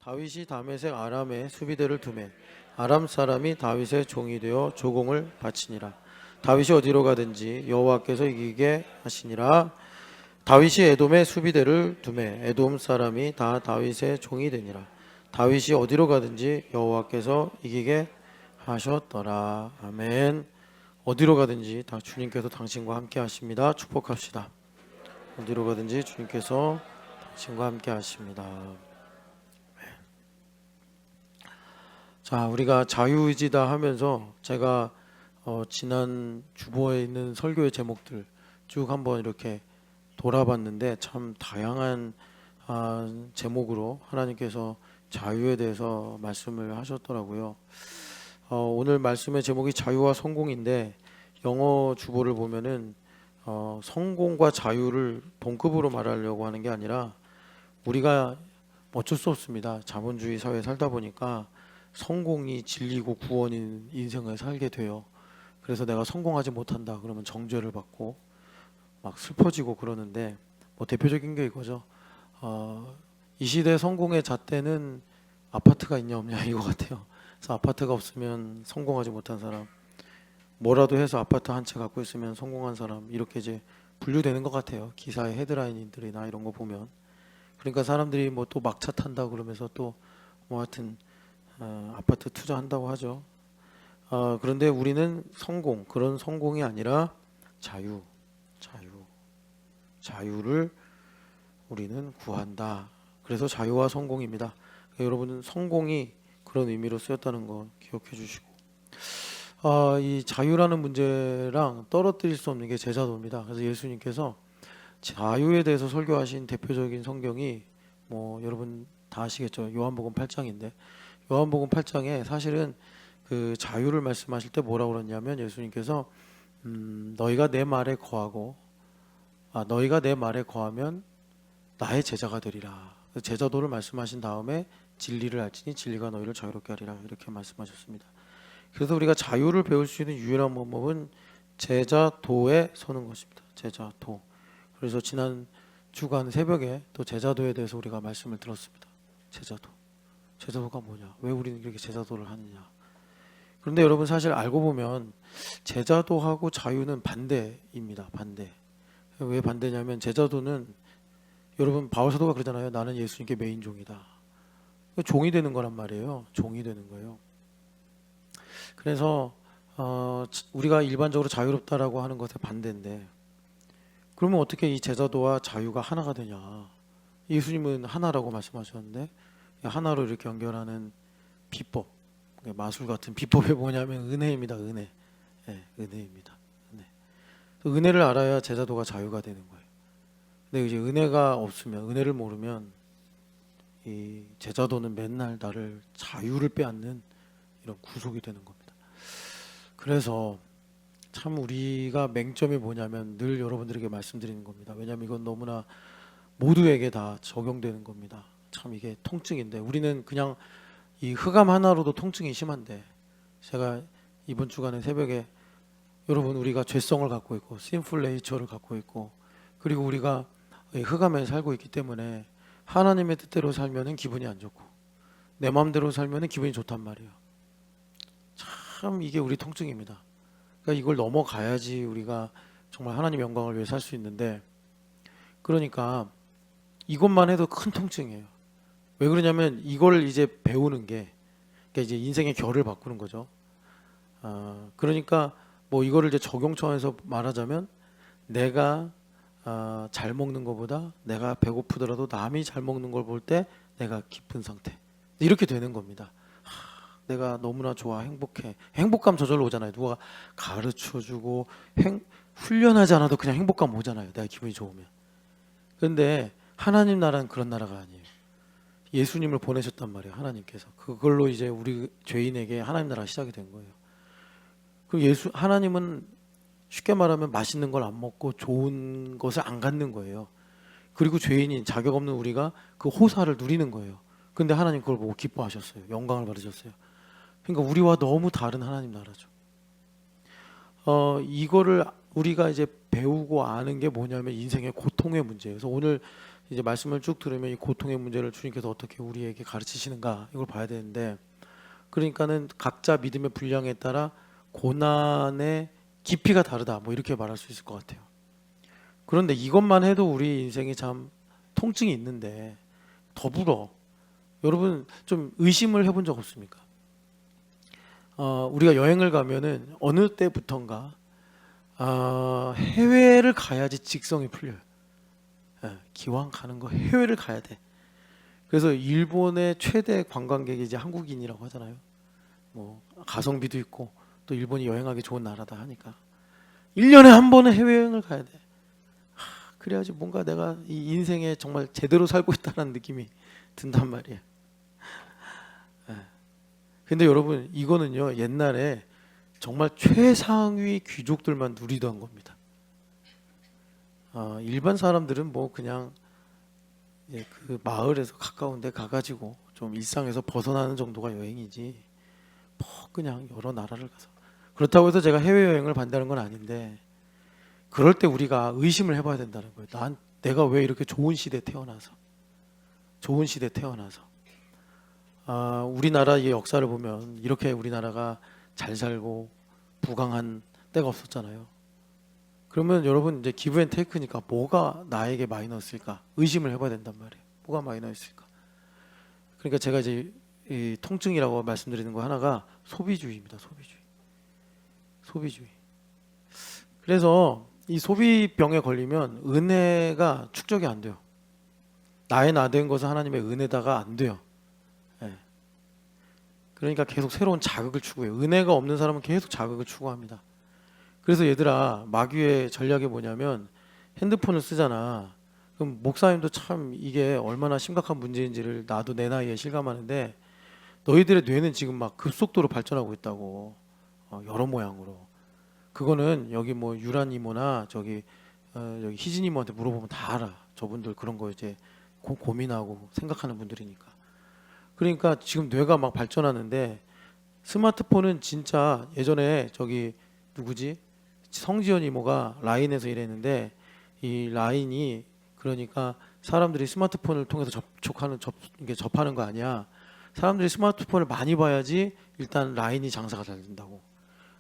다윗이 다메섹 아람에 수비대를 두매 아람 사람이 다윗의 종이 되어 조공을 바치니라. 다윗이 어디로 가든지 여호와께서 이기게 하시니라. 다윗이 에돔에 수비대를 두매 에돔 사람이 다 다윗의 종이 되니라. 다윗이 어디로 가든지 여호와께서 이기게 하셨더라. 아멘. 어디로 가든지 다 주님께서 당신과 함께 하십니다. 축복합시다. 어디로 가든지 주님께서 당신과 함께 하십니다. 자, 우리가 자유의지다 하면서 제가 지난 주보에 있는 설교의 제목들 쭉 한번 이렇게 돌아봤는데 참 다양한 제목으로 하나님께서 자유에 대해서 말씀을 하셨더라고요. 오늘 말씀의 제목이 자유와 성공인데 영어 주보를 보면은 성공과 자유를 동급으로 말하려고 하는 게 아니라 우리가 어쩔 수 없습니다. 자본주의 사회에 살다 보니까 성공이 진리고 구원인 인생을 살게 돼요. 그래서 내가 성공하지 못한다 그러면 정죄를 받고 막 슬퍼지고 그러는데 뭐 대표적인 게 이거죠. 이 시대 성공의 잣대는 아파트가 있냐 없냐 이거 같아요. 그래서 아파트가 없으면 성공하지 못한 사람, 뭐라도 해서 아파트 한 채 갖고 있으면 성공한 사람, 이렇게 이제 분류되는 것 같아요. 기사의 헤드라인들이나 이런 거 보면. 그러니까 사람들이 뭐 또 막차 탄다 그러면서 또 뭐 하여튼 아파트 투자한다고 하죠. 그런데 우리는 그런 성공이 아니라 자유를 우리는 구한다. 그래서 자유와 성공입니다. 그러니까 여러분은 성공이 그런 의미로 쓰였다는 거 기억해 주시고, 이 자유라는 문제랑 떨어뜨릴 수 없는 게 제자도입니다. 그래서 예수님께서 자유에 대해서 설교하신 대표적인 성경이 뭐 여러분 다 아시겠죠. 요한복음 8장인데 요한복음 8장에 사실은 그 자유를 말씀하실 때 뭐라고 그러냐면 예수님께서 너희가 내 말에 거하면 나의 제자가 되리라. 제자도를 말씀하신 다음에 진리를 알지니 진리가 너희를 자유롭게 하리라 이렇게 말씀하셨습니다. 그래서 우리가 자유를 배울 수 있는 유일한 방법은 제자도에 서는 것입니다. 제자도. 그래서 지난 주간 새벽에 또 제자도에 대해서 우리가 말씀을 들었습니다. 제자도가 뭐냐? 왜 우리는 이렇게 제자도를 하느냐? 그런데 여러분 사실 알고 보면 제자도하고 자유는 반대입니다. 반대. 왜 반대냐면 제자도는 여러분 바울사도가 그러잖아요. 나는 예수님께 메인종이다. 종이 되는 거란 말이에요. 종이 되는 거예요. 그래서 우리가 일반적으로 자유롭다라고 하는 것에 반대인데 그러면 어떻게 이 제자도와 자유가 하나가 되냐? 예수님은 하나라고 말씀하셨는데 하나로 이렇게 연결하는 비법, 마술 같은 비법이 뭐냐면 은혜입니다. 은혜. 네, 은혜입니다. 은혜를 알아야 제자도가 자유가 되는 거예요. 근데 이제 은혜가 없으면, 은혜를 모르면 이 제자도는 맨날 나를 자유를 빼앗는 이런 구속이 되는 겁니다. 그래서 참 우리가 맹점이 뭐냐면 늘 여러분들에게 말씀드리는 겁니다. 왜냐하면 이건 너무나 모두에게 다 적용되는 겁니다. 참 이게 통증인데 우리는 그냥 이 흑암 하나로도 통증이 심한데 제가 이번 주간에 새벽에 여러분 우리가 죄성을 갖고 있고 sinful nature를 갖고 있고 그리고 우리가 흑암에 살고 있기 때문에 하나님의 뜻대로 살면은 기분이 안 좋고 내 마음대로 살면은 기분이 좋단 말이에요. 참 이게 우리 통증입니다. 그러니까 이걸 넘어가야지 우리가 정말 하나님 영광을 위해 살 수 있는데 그러니까 이것만 해도 큰 통증이에요. 왜 그러냐면 이걸 이제 배우는 게 그러니까 이제 인생의 결을 바꾸는 거죠. 그러니까 뭐 이거를 이제 적용 차원에서 말하자면 내가 잘 먹는 것보다 내가 배고프더라도 남이 잘 먹는 걸 볼 때 내가 기쁜 상태 이렇게 되는 겁니다. 내가 너무나 좋아 행복해 행복감 저절로 오잖아요. 누가 가르쳐주고 훈련하지 않아도 그냥 행복감 오잖아요. 내가 기분이 좋으면. 그런데 하나님 나라는 그런 나라가 아니에요. 예수님을 보내셨단 말이에요. 하나님께서 그걸로 이제 우리 죄인에게 하나님 나라가 시작이 된 거예요. 그럼 하나님은 쉽게 말하면 맛있는 걸 안 먹고 좋은 것을 안 갖는 거예요. 그리고 죄인인 자격 없는 우리가 그 호사를 누리는 거예요. 근데 하나님 그걸 보고 기뻐하셨어요. 영광을 받으셨어요. 그러니까 우리와 너무 다른 하나님 나라죠. 이거를 우리가 이제 배우고 아는 게 뭐냐면 인생의 고통의 문제예요. 그래서 오늘 이제 말씀을 쭉 들으면 이 고통의 문제를 주님께서 어떻게 우리에게 가르치시는가 이걸 봐야 되는데, 그러니까는 각자 믿음의 분량에 따라 고난의 깊이가 다르다 뭐 이렇게 말할 수 있을 것 같아요. 그런데 이것만 해도 우리 인생이 참 통증이 있는데, 더불어 여러분 좀 의심을 해본 적 없습니까? 우리가 여행을 가면은 어느 때부턴가 해외를 가야지 직성이 풀려요. 예, 기왕 가는 거 해외를 가야 돼. 그래서 일본의 최대 관광객이 이제 한국인이라고 하잖아요. 뭐 가성비도 있고 또 일본이 여행하기 좋은 나라다 하니까 1년에 한 번은 해외여행을 가야 돼. 그래야지 뭔가 내가 이 인생에 정말 제대로 살고 있다는 느낌이 든단 말이에요. 예. 근데 여러분 이거는요 옛날에 정말 최상위 귀족들만 누리던 겁니다. 일반 사람들은 뭐 그냥 그 마을에서 가까운 데 가가지고 좀 일상에서 벗어나는 정도가 여행이지, 뭐 그냥 여러 나라를 가서, 그렇다고 해서 제가 해외여행을 반대하는 건 아닌데, 그럴 때 우리가 의심을 해봐야 된다는 거예요. 내가 왜 이렇게 좋은 시대에 태어나서 우리나라의 역사를 보면 이렇게 우리나라가 잘 살고 부강한 때가 없었잖아요. 그러면 여러분 이제 기브 앤 테이크니까 뭐가 나에게 마이너스일까 의심을 해봐야 된단 말이에요. 뭐가 마이너스일까? 그러니까 제가 이제 이 통증이라고 말씀드리는 거 하나가 소비주의입니다. 소비주의. 그래서 이 소비병에 걸리면 은혜가 축적이 안 돼요. 나의 나 된 것은 하나님의 은혜다가 안 돼요. 예. 그러니까 계속 새로운 자극을 추구해요. 은혜가 없는 사람은 계속 자극을 추구합니다. 그래서 얘들아, 마귀의 전략이 뭐냐면 핸드폰을 쓰잖아. 그럼 목사님도 참 이게 얼마나 심각한 문제인지를 나도 내 나이에 실감하는데, 너희들의 뇌는 지금 막 급속도로 발전하고 있다고. 여러 모양으로. 그거는 여기 뭐 유란 이모나 여기 희진 이모한테 물어보면 다 알아. 저분들 그런 거 이제 고민하고 생각하는 분들이니까. 그러니까 지금 뇌가 막 발전하는데, 스마트폰은 진짜 예전에 저기 누구지? 성지연 이모가 라인에서 일했는데, 이 라인이 그러니까 사람들이 스마트폰을 통해서 접하는 거 아니야. 사람들이 스마트폰을 많이 봐야지 일단 라인이 장사가 잘 된다고.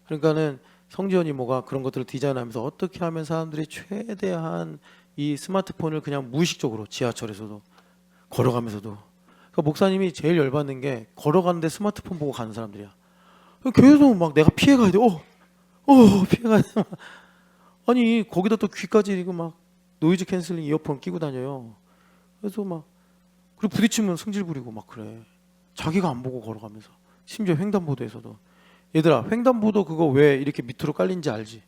그러니까는 성지연 이모가 그런 것들을 디자인하면서 어떻게 하면 사람들이 최대한 이 스마트폰을 그냥 무의식적으로, 지하철에서도 걸어가면서도. 그러니까 목사님이 제일 열받는 게 걸어가는데 스마트폰 보고 가는 사람들이야. 계속 막 내가 피해가야 돼. 피해가야 돼. 아니 거기다 또 귀까지 이거 막 노이즈 캔슬링 이어폰 끼고 다녀요. 그래서 막 그리고 부딪히면 승질 부리고 막 그래. 자기가 안 보고 걸어가면서. 심지어 횡단보도에서도. 얘들아, 횡단보도 그거 왜 이렇게 밑으로 깔린지 알지?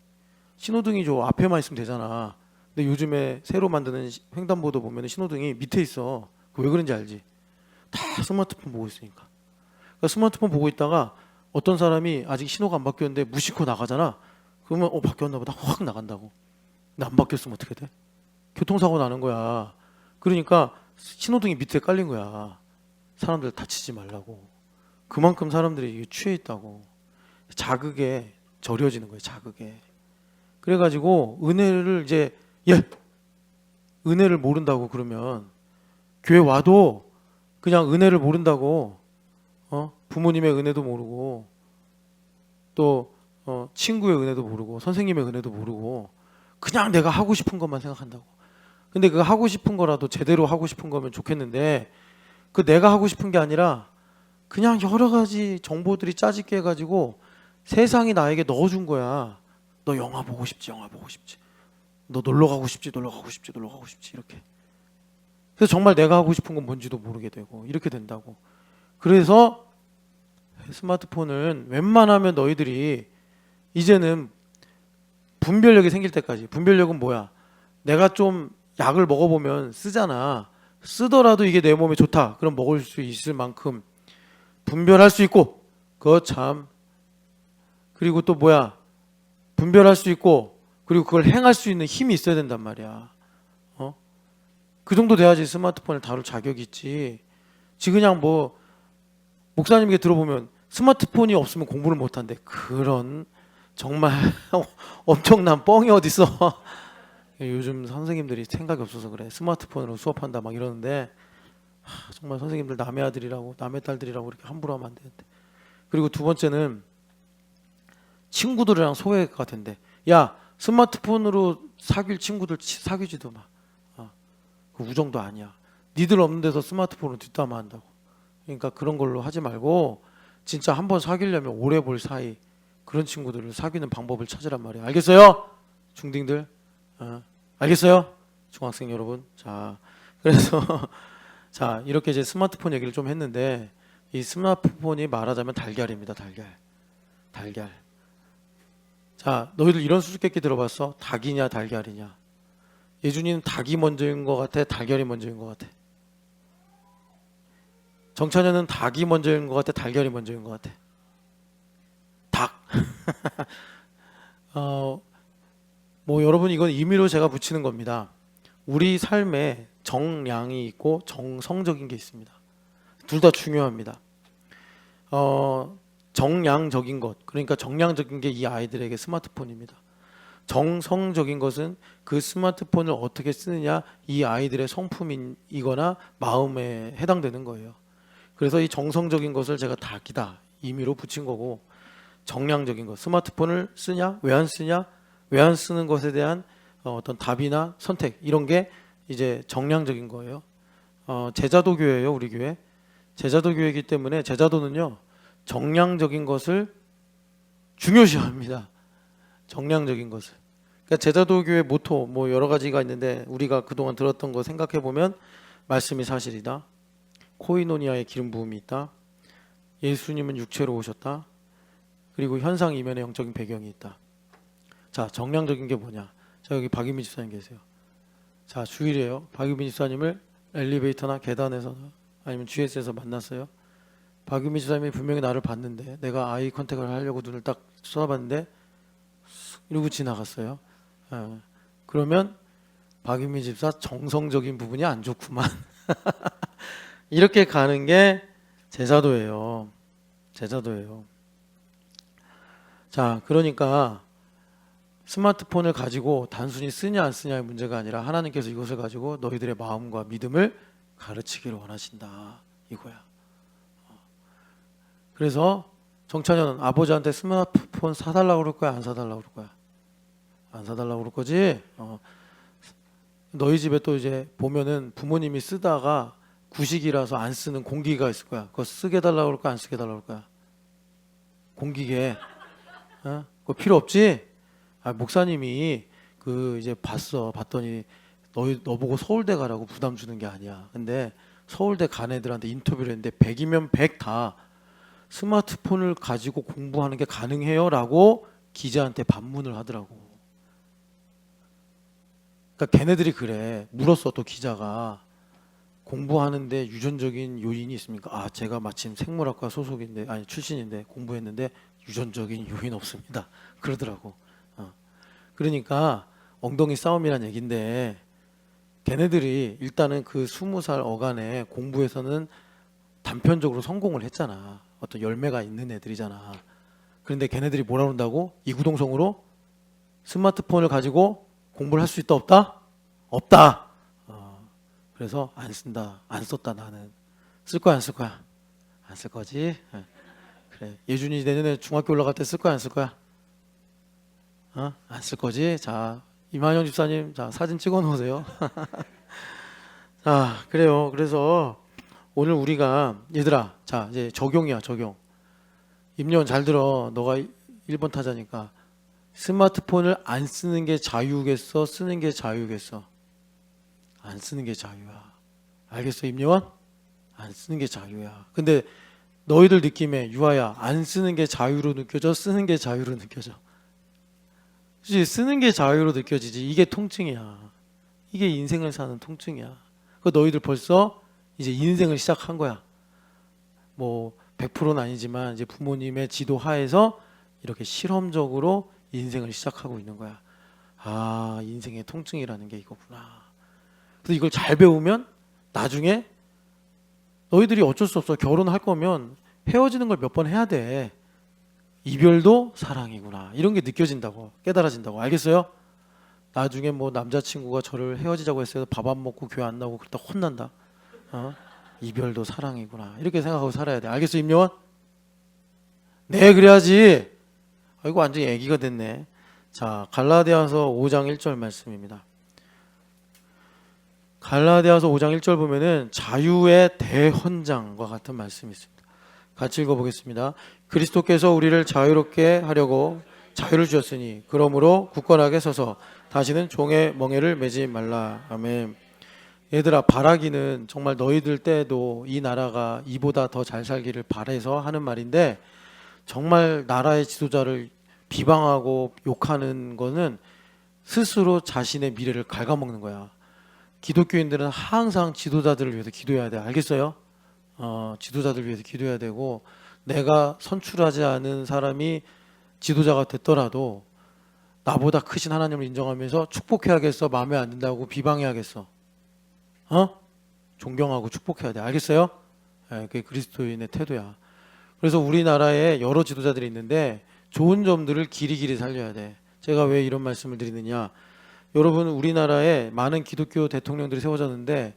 신호등이 저 앞에만 있으면 되잖아. 근데 요즘에 새로 만드는 횡단보도 보면 신호등이 밑에 있어. 그거 왜 그런지 알지? 다 스마트폰 보고 있으니까. 그러니까 스마트폰 보고 있다가 어떤 사람이 아직 신호가 안 바뀌었는데 무심코 나가잖아. 그러면 바뀌었나 보다 확 나간다고. 근데 안 바뀌었으면 어떻게 돼? 교통사고 나는 거야. 그러니까 신호등이 밑에 깔린 거야. 사람들 다치지 말라고. 그만큼 사람들이 취해 있다고. 자극에 절여지는 거예요. 자극에. 그래가지고 은혜를 은혜를 모른다고 그러면 교회 와도 그냥 은혜를 모른다고. 부모님의 은혜도 모르고 또 친구의 은혜도 모르고 선생님의 은혜도 모르고 그냥 내가 하고 싶은 것만 생각한다고. 근데 그 하고 싶은 거라도 제대로 하고 싶은 거면 좋겠는데, 그 내가 하고 싶은 게 아니라 그냥 여러 가지 정보들이 짜집게 해가지고 세상이 나에게 넣어준 거야. 너 영화 보고 싶지? 너 놀러 가고 싶지? 이렇게. 그래서 정말 내가 하고 싶은 건 뭔지도 모르게 되고 이렇게 된다고. 그래서 스마트폰은 웬만하면 너희들이 이제는 분별력이 생길 때까지. 분별력은 뭐야? 내가 좀 약을 먹어보면 쓰잖아. 쓰더라도 이게 내 몸에 좋다. 그럼 먹을 수 있을 만큼 분별할 수 있고, 그거 참. 그리고 또 뭐야? 분별할 수 있고, 그리고 그걸 행할 수 있는 힘이 있어야 된단 말이야. 그 정도 돼야지 스마트폰을 다룰 자격이 있지. 그냥 뭐 목사님에게 들어보면 스마트폰이 없으면 공부를 못한대. 그런 정말 엄청난 뻥이 어딨어. 요즘 선생님들이 생각이 없어서 그래. 스마트폰으로 수업한다 막 이러는데 정말 선생님들 남의 아들이라고 남의 딸들이라고 이렇게 함부로 하면 안 되는데. 그리고 두 번째는 친구들이랑 소외가 된대. 야, 스마트폰으로 사귈 친구들 사귀지도 마. 그 우정도 아니야. 니들 없는 데서 스마트폰으로 뒷담화한다고. 그러니까 그런 걸로 하지 말고 진짜 한번 사귀려면 오래 볼 사이 그런 친구들을 사귀는 방법을 찾으란 말이야. 알겠어요? 중딩들? 알겠어요? 중학생 여러분? 자, 그래서 자, 이렇게 이제 스마트폰 얘기를 좀 했는데 이 스마트폰이 말하자면 달걀입니다. 달걀. 자, 너희들 이런 수수께끼 들어봤어? 닭이냐 달걀이냐? 예준이는 닭이 먼저인 것 같아? 달걀이 먼저인 것 같아? 정찬현은 닭이 먼저인 것 같아? 달걀이 먼저인 것 같아? 닭. 뭐 여러분 이건 임의로 제가 붙이는 겁니다. 우리 삶에 정량이 있고 정성적인 게 있습니다. 둘 다 중요합니다. 정량적인 것, 그러니까 정량적인 게 이 아이들에게 스마트폰입니다. 정성적인 것은 그 스마트폰을 어떻게 쓰느냐, 이 아이들의 성품이거나 마음에 해당되는 거예요. 그래서 이 정성적인 것을 제가 닭이다 임의로 붙인 거고, 정량적인 것, 스마트폰을 쓰냐, 왜 안 쓰냐, 왜 안 쓰는 것에 대한 어떤 답이나 선택, 이런 게 이제 정량적인 거예요. 제자도 교회예요, 우리 교회. 제자도 교회이기 때문에 제자도는요 정량적인 것을 중요시합니다. 정량적인 것을. 그러니까 제자도 교회 모토 뭐 여러 가지가 있는데 우리가 그동안 들었던 거 생각해 보면 말씀이 사실이다. 코이노니아의 기름 부음이 있다. 예수님은 육체로 오셨다. 그리고 현상 이면에 영적인 배경이 있다. 자, 정량적인 게 뭐냐? 자, 여기 박유민 집사님 계세요. 자, 주일이에요. 박유민 집사님을 엘리베이터나 계단에서 아니면 GS에서 만났어요. 박유민 집사님이 분명히 나를 봤는데 내가 아이 컨택을 하려고 눈을 딱 쏟아봤는데 이러고 지나갔어요. 그러면 박유민 집사 정성적인 부분이 안 좋구만. 이렇게 가는 게 제자도예요. 제자도예요. 자, 그러니까 스마트폰을 가지고 단순히 쓰냐 안 쓰냐의 문제가 아니라 하나님께서 이것을 가지고 너희들의 마음과 믿음을 가르치기를 원하신다 이거야. 그래서 정찬현 아버지한테 스마트폰 사달라고 그럴 거야, 안 사달라고 그럴 거야? 안 사달라고 그럴 거지? 너희 집에 또 이제 보면은 부모님이 쓰다가 구식이라서 안 쓰는 공기가 있을 거야. 그거 쓰게 달라고 그럴 거야, 안 쓰게 달라고 그럴 거야? 공기계. 그거 필요 없지? 목사님이 그 이제 봤더니 너 보고 서울대 가라고 부담 주는 게 아니야. 근데 서울대 간 애들한테 인터뷰를 했는데 100이면 100 다 스마트폰을 가지고 공부하는 게 가능해요? 라고 기자한테 반문을 하더라고. 그러니까 걔네들이 그래. 물었어 또 기자가. 공부하는데 유전적인 요인이 있습니까? 제가 마침 생물학과 소속인데 아니 출신인데 공부했는데 유전적인 요인 없습니다. 그러더라고. 그러니까 엉덩이 싸움이란 얘긴데 걔네들이 일단은 그 20살 어간에 공부에서는 단편적으로 성공을 했잖아. 어떤 열매가 있는 애들이잖아. 그런데 걔네들이 뭐라 그런다고? 이구동성으로 스마트폰을 가지고 공부를 할 수 있다 없다? 없다. 그래서 안 쓴다. 안 썼다 나는. 쓸 거야 안 쓸 거야? 안 쓸 거지? 그래. 예준이 내년에 중학교 올라갈 때 쓸 거야 안 쓸 거야? 안 쓸 거지? 자, 이만영 집사님, 자 사진 찍어 놓으세요. 자, 그래요. 그래서 오늘 우리가 얘들아, 자 이제 적용이야 적용. 임요원 잘 들어. 너가 1번 타자니까 스마트폰을 안 쓰는 게 자유겠어? 쓰는 게 자유겠어? 안 쓰는 게 자유야. 알겠어 임요원? 안 쓰는 게 자유야. 근데 너희들 느낌에 유아야 안 쓰는 게 자유로 느껴져? 쓰는 게 자유로 느껴져? 그치? 쓰는 게 자유로 느껴지지. 이게 통증이야. 이게 인생을 사는 통증이야. 그 너희들 벌써 이제 인생을 시작한 거야. 뭐 100%는 아니지만 이제 부모님의 지도 하에서 이렇게 실험적으로 인생을 시작하고 있는 거야. 인생의 통증이라는 게 이거구나. 그래서 이걸 잘 배우면 나중에 너희들이 어쩔 수 없어. 결혼할 거면 헤어지는 걸 몇 번 해야 돼. 이별도 사랑이구나. 이런 게 느껴진다고, 깨달아진다고. 알겠어요? 나중에 뭐 남자친구가 저를 헤어지자고 했어요. 밥 안 먹고 교회 안 나오고 그러다 혼난다. 이별도 사랑이구나. 이렇게 생각하고 살아야 돼. 알겠어, 임요원? 네, 그래야지. 아이고, 완전히 애기가 됐네. 자, 갈라디아서 5장 1절 말씀입니다. 갈라디아서 5장 1절 보면은 자유의 대헌장과 같은 말씀이 있습니다. 같이 읽어보겠습니다. 그리스도께서 우리를 자유롭게 하려고 자유를 주셨으니 그러므로 굳건하게 서서 다시는 종의 멍에를 매지 말라. 아멘. 얘들아, 바라기는 정말 너희들 때도 이 나라가 이보다 더 잘 살기를 바라서 하는 말인데, 정말 나라의 지도자를 비방하고 욕하는 거는 스스로 자신의 미래를 갉아먹는 거야. 기독교인들은 항상 지도자들을 위해서 기도해야 돼. 알겠어요? 지도자들을 위해서 기도해야 되고, 내가 선출하지 않은 사람이 지도자가 됐더라도 나보다 크신 하나님을 인정하면서 축복해야겠어? 마음에 안 든다고 비방해야겠어? 존경하고 축복해야 돼. 알겠어요? 그게 그리스도인의 태도야. 그래서 우리나라에 여러 지도자들이 있는데 좋은 점들을 길이길이 살려야 돼. 제가 왜 이런 말씀을 드리느냐? 여러분, 우리나라에 많은 기독교 대통령들이 세워졌는데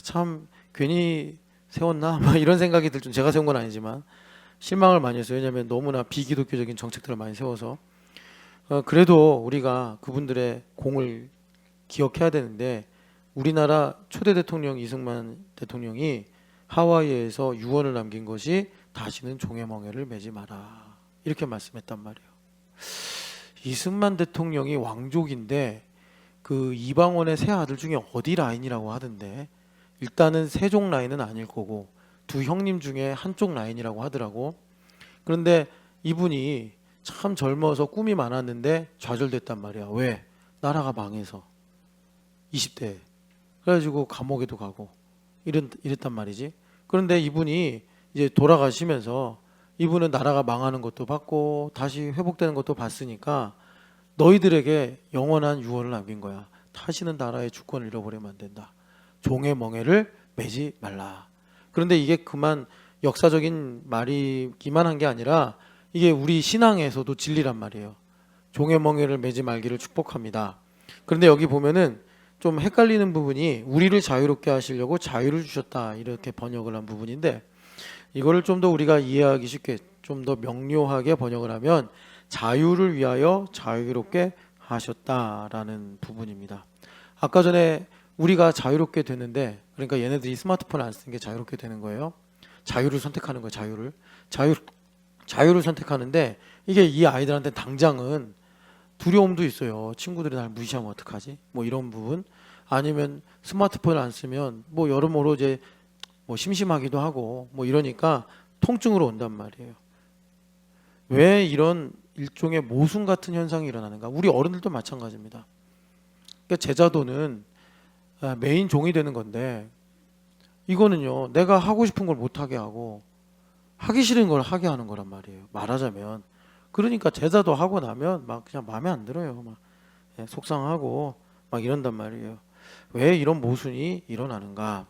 참 괜히 세웠나? 막 이런 생각이 들 좀, 제가 세운 건 아니지만 실망을 많이 했어요. 왜냐하면 너무나 비기독교적인 정책들을 많이 세워서. 그래도 우리가 그분들의 공을 기억해야 되는데, 우리나라 초대 대통령 이승만 대통령이 하와이에서 유언을 남긴 것이 다시는 종의 멍에를 매지 마라, 이렇게 말씀했단 말이에요. 이승만 대통령이 왕족인데 그 이방원의 세 아들 중에 어디 라인이라고 하던데, 일단은 세종 라인은 아닐 거고 두 형님 중에 한쪽 라인이라고 하더라고. 그런데 이분이 참 젊어서 꿈이 많았는데 좌절됐단 말이야. 왜? 나라가 망해서 20대. 그래가지고 감옥에도 가고 이랬단 말이지. 그런데 이분이 이제 돌아가시면서 이분은 나라가 망하는 것도 봤고 다시 회복되는 것도 봤으니까 너희들에게 영원한 유언을 남긴 거야. 다시는 나라의 주권을 잃어버리면 안 된다. 종의 멍에를 매지 말라. 그런데 이게 그만 역사적인 말이기만 한 게 아니라 이게 우리 신앙에서도 진리란 말이에요. 종의 멍에를 매지 말기를 축복합니다. 그런데 여기 보면은 좀 헷갈리는 부분이 우리를 자유롭게 하시려고 자유를 주셨다, 이렇게 번역을 한 부분인데, 이거를 좀 더 우리가 이해하기 쉽게 좀 더 명료하게 번역을 하면 자유를 위하여 자유롭게 하셨다라는 부분입니다. 아까 전에 우리가 자유롭게 되는데, 그러니까 얘네들이 스마트폰을 안 쓰는 게 자유롭게 되는 거예요. 자유를 선택하는 거예요. 자유를 선택하는데, 이게 이 아이들한테 당장은 두려움도 있어요. 친구들이 날 무시하면 어떡하지? 뭐 이런 부분. 아니면 스마트폰을 안 쓰면 뭐 여러모로 이제 뭐 심심하기도 하고 뭐 이러니까 통증으로 온단 말이에요. 왜 이런 일종의 모순 같은 현상이 일어나는가? 우리 어른들도 마찬가지입니다. 그러니까 제자도는 메인 종이 되는 건데, 이거는요, 내가 하고 싶은 걸 못하게 하고 하기 싫은 걸 하게 하는 거란 말이에요. 말하자면. 그러니까 제자도 하고 나면 막 그냥 마음에 안 들어요. 막 속상하고 막 이런단 말이에요. 왜 이런 모순이 일어나는가?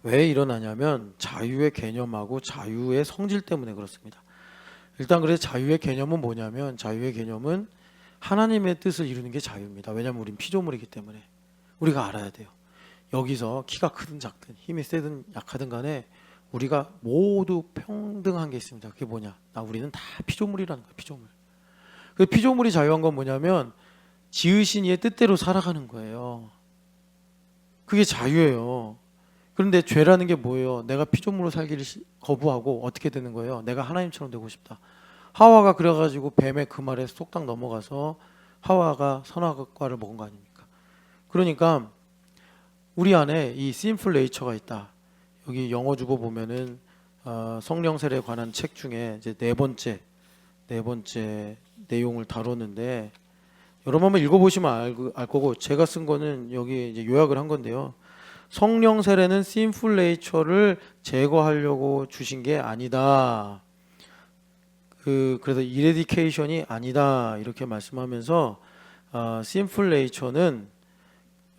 왜 일어나냐면 자유의 개념하고 자유의 성질 때문에 그렇습니다. 일단 그래서 자유의 개념은 뭐냐면, 자유의 개념은 하나님의 뜻을 이루는 게 자유입니다. 왜냐하면 우린 피조물이기 때문에. 우리가 알아야 돼요. 여기서 키가 크든 작든 힘이 세든 약하든 간에 우리가 모두 평등한 게 있습니다. 그게 뭐냐? 우리는 다 피조물이라는 거예요. 피조물. 그 피조물이 자유한 건 뭐냐면 지으신 이의 뜻대로 살아가는 거예요. 그게 자유예요. 그런데 죄라는 게 뭐예요? 내가 피조물로 살기를 거부하고 어떻게 되는 거예요? 내가 하나님처럼 되고 싶다. 하와가 그래가지고 뱀의 그 말에 쏙딱 넘어가서 하와가 선악과를 먹은 거 아닙니까? 그러니까 우리 안에 이 sinful nature가 있다. 여기 영어 주보 보면은 성령 세례에 관한 책 중에 이제 네 번째 내용을 다뤘는데, 여러분 한번 읽어보시면 알 거고, 제가 쓴 거는 여기 이제 요약을 한 건데요. 성령 세례는 sinful nature를 제거하려고 주신 게 아니다. 그래서 eradication이 아니다, 이렇게 말씀하면서 sinful nature는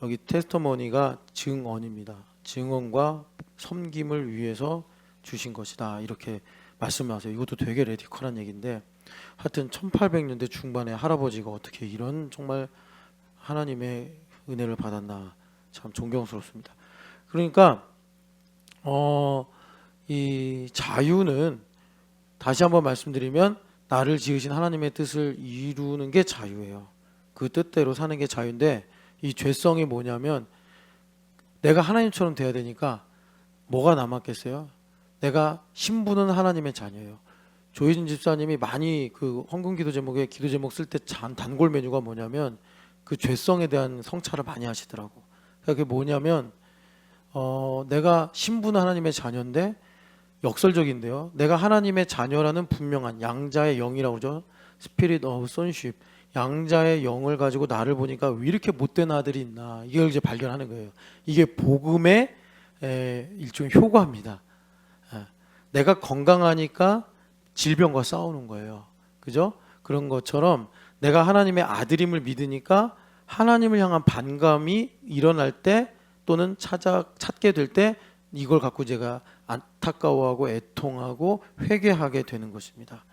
여기 테스터머니가 증언입니다. 증언과 섬김을 위해서 주신 것이다, 이렇게 말씀하세요. 이것도 되게 레디컬한 얘기인데, 하여튼 1800년대 중반에 할아버지가 어떻게 이런 정말 하나님의 은혜를 받았나 참 존경스럽습니다. 그러니까 이 자유는 다시 한번 말씀드리면 나를 지으신 하나님의 뜻을 이루는 게 자유예요. 그 뜻대로 사는 게 자유인데 이 죄성이 뭐냐면 내가 하나님처럼 돼야 되니까 뭐가 남았겠어요? 내가 신분은 하나님의 자녀예요. 조희진 집사님이 많이 그 헌금 기도 제목에 기도 제목 쓸 때 단골 메뉴가 뭐냐면 그 죄성에 대한 성찰을 많이 하시더라고. 그게 뭐냐면 내가 신분은 하나님의 자녀인데 역설적인데요. 내가 하나님의 자녀라는 분명한 양자의 영이라고 그러죠. Spirit of Sonship. 양자의 영을 가지고 나를 보니까 왜 이렇게 못된 아들이 있나. 이걸 이제 발견하는 거예요. 이게 복음의 일종의 효과입니다. 내가 건강하니까 질병과 싸우는 거예요. 그죠? 그런 것처럼 내가 하나님의 아들임을 믿으니까 하나님을 향한 반감이 일어날 때 또는 찾게 될 때 이걸 갖고 제가 안타까워하고 애통하고 회개하게 되는 것입니다.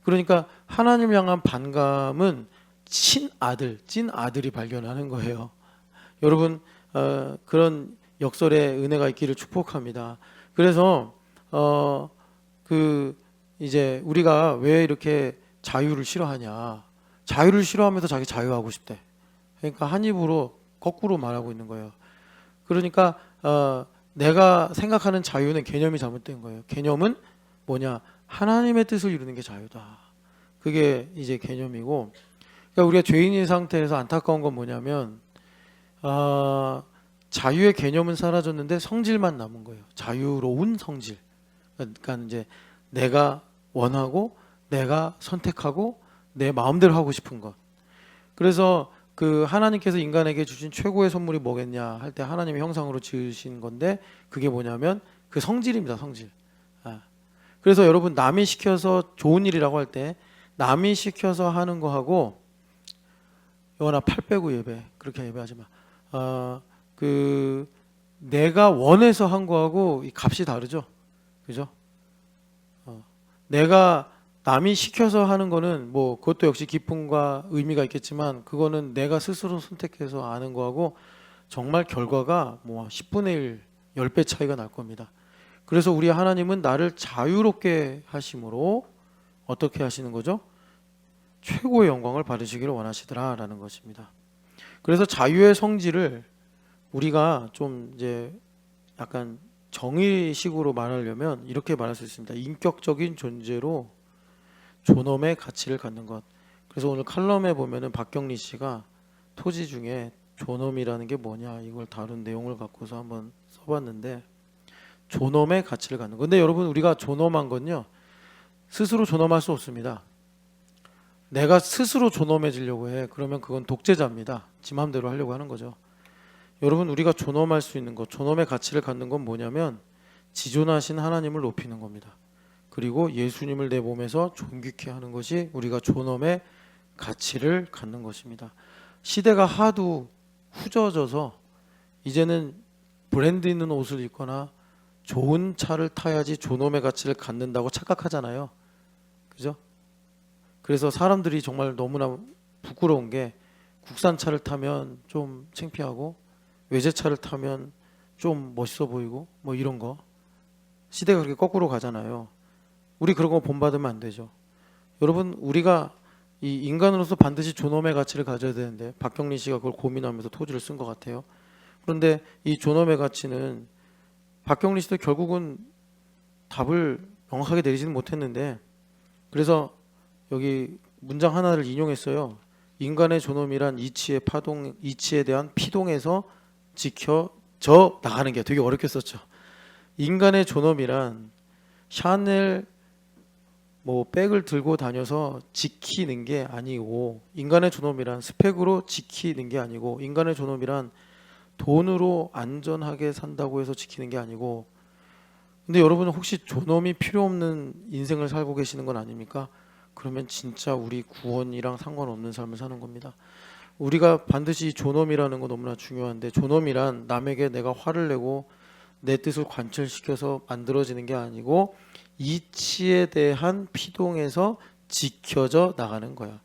그러니까 하나님을 향한 반감은 친아들, 찐아들이 발견하는 거예요. 여러분 그런 역설의 은혜가 있기를 축복합니다. 그래서 이제 우리가 왜 이렇게 자유를 싫어하냐? 자유를 싫어하면서 자기 자유하고 싶대. 그러니까 한 입으로 거꾸로 말하고 있는 거예요. 그러니까 내가 생각하는 자유는 개념이 잘못된 거예요. 개념은 뭐냐? 하나님의 뜻을 이루는 게 자유다. 그게 이제 개념이고, 그러니까 우리가 죄인인 상태에서 안타까운 건 뭐냐면 자유의 개념은 사라졌는데 성질만 남은 거예요. 자유로운 성질. 그러니까 이제 내가 원하고 내가 선택하고 내 마음대로 하고 싶은 것. 그래서 그 하나님께서 인간에게 주신 최고의 선물이 뭐겠냐 할 때 하나님의 형상으로 지으신 건데 그게 뭐냐면 그 성질입니다. 성질. 그래서 여러분 남이 시켜서 좋은 일이라고 할 때 남이 시켜서 하는 거하고 영원아 팔 빼고 예배 그렇게 예배하지 마. 그 내가 원해서 한 거하고 이 값이 다르죠. 그죠? 내가 남이 시켜서 하는 거는 뭐 그것도 역시 기쁨과 의미가 있겠지만 그거는 내가 스스로 선택해서 하는 거하고 정말 결과가 뭐 10분의 1, 10배 차이가 날 겁니다. 그래서 우리 하나님은 나를 자유롭게 하심으로 어떻게 하시는 거죠? 최고의 영광을 받으시기를 원하시더라라는 것입니다. 그래서 자유의 성질을 우리가 좀 이제 약간 정의식으로 말하려면 이렇게 말할 수 있습니다. 인격적인 존재로 존엄의 가치를 갖는 것. 그래서 오늘 칼럼에 보면은 박경리 씨가 토지 중에 존엄이라는 게 뭐냐 이걸 다룬 내용을 갖고서 한번 써봤는데 존엄의 가치를 갖는 것. 근데 여러분 우리가 존엄한 건요 스스로 존엄할 수 없습니다. 내가 스스로 존엄해지려고 해. 그러면 그건 독재자입니다. 지 맘대로 하려고 하는 거죠. 여러분 우리가 존엄할 수 있는 것, 존엄의 가치를 갖는 건 뭐냐면 지존하신 하나님을 높이는 겁니다. 그리고 예수님을 내 몸에서 존귀케 하는 것이 우리가 존엄의 가치를 갖는 것입니다. 시대가 하도 후져져서 이제는 브랜드 있는 옷을 입거나 좋은 차를 타야지 존엄의 가치를 갖는다고 착각하잖아요. 그죠? 그래서 사람들이 정말 너무나 부끄러운 게 국산차를 타면 좀 창피하고 외제차를 타면 좀 멋있어 보이고 뭐 이런 거. 시대가 그렇게 거꾸로 가잖아요. 우리 그런 거 본받으면 안 되죠. 여러분 우리가 이 인간으로서 반드시 존엄의 가치를 가져야 되는데 박경리 씨가 그걸 고민하면서 토지를 쓴 것 같아요. 그런데 이 존엄의 가치는 박경리 씨도 결국은 답을 명확하게 내리지는 못했는데 그래서 여기 문장 하나를 인용했어요. 인간의 존엄이란 이치에 대한 피동에서 지켜져 나가는 게 되게 어렵게 썼죠. 인간의 존엄이란 샤넬 뭐 백을 들고 다녀서 지키는 게 아니고 인간의 존엄이란 스펙으로 지키는 게 아니고 인간의 존엄이란 돈으로 안전하게 산다고 해서 지키는 게 아니고 근데 여러분은 혹시 존엄이 필요 없는 인생을 살고 계시는 건 아닙니까? 그러면 진짜 우리 구원이랑 상관없는 삶을 사는 겁니다. 우리가 반드시 존엄이라는 거 너무나 중요한데 존엄이란 남에게 내가 화를 내고 내 뜻을 관철시켜서 만들어지는 게 아니고 이치에 대한 피동에서 지켜져 나가는 거야.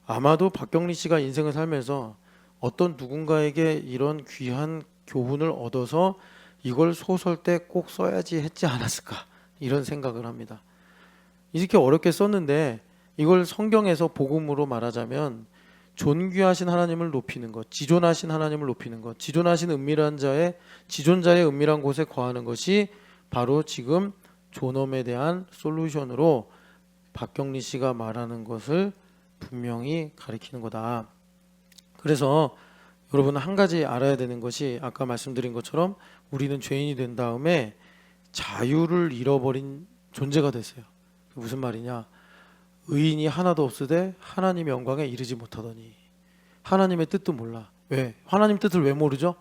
아마도 박경리 씨가 인생을 살면서 어떤 누군가에게 이런 귀한 교훈을 얻어서 이걸 소설 때 꼭 써야지 했지 않았을까, 이런 생각을 합니다. 이렇게 어렵게 썼는데 이걸 성경에서 복음으로 말하자면 존귀하신 하나님을 높이는 것, 지존하신 하나님을 높이는 것, 지존하신 은밀한 자의 지존자의 은밀한 곳에 거하는 것이 바로 지금 존엄에 대한 솔루션으로 박경리 씨가 말하는 것을 분명히 가리키는 거다. 그래서 여러분, 한 가지 알아야 되는 것이 아까 말씀드린 것처럼 우리는 죄인이 된 다음에 자유를 잃어버린 존재가 됐어요. 무슨 말이냐? 의인이 하나도 없으되 하나님의 영광에 이르지 못하더니. 하나님의 뜻도 몰라. 왜? 하나님 뜻을 왜 모르죠?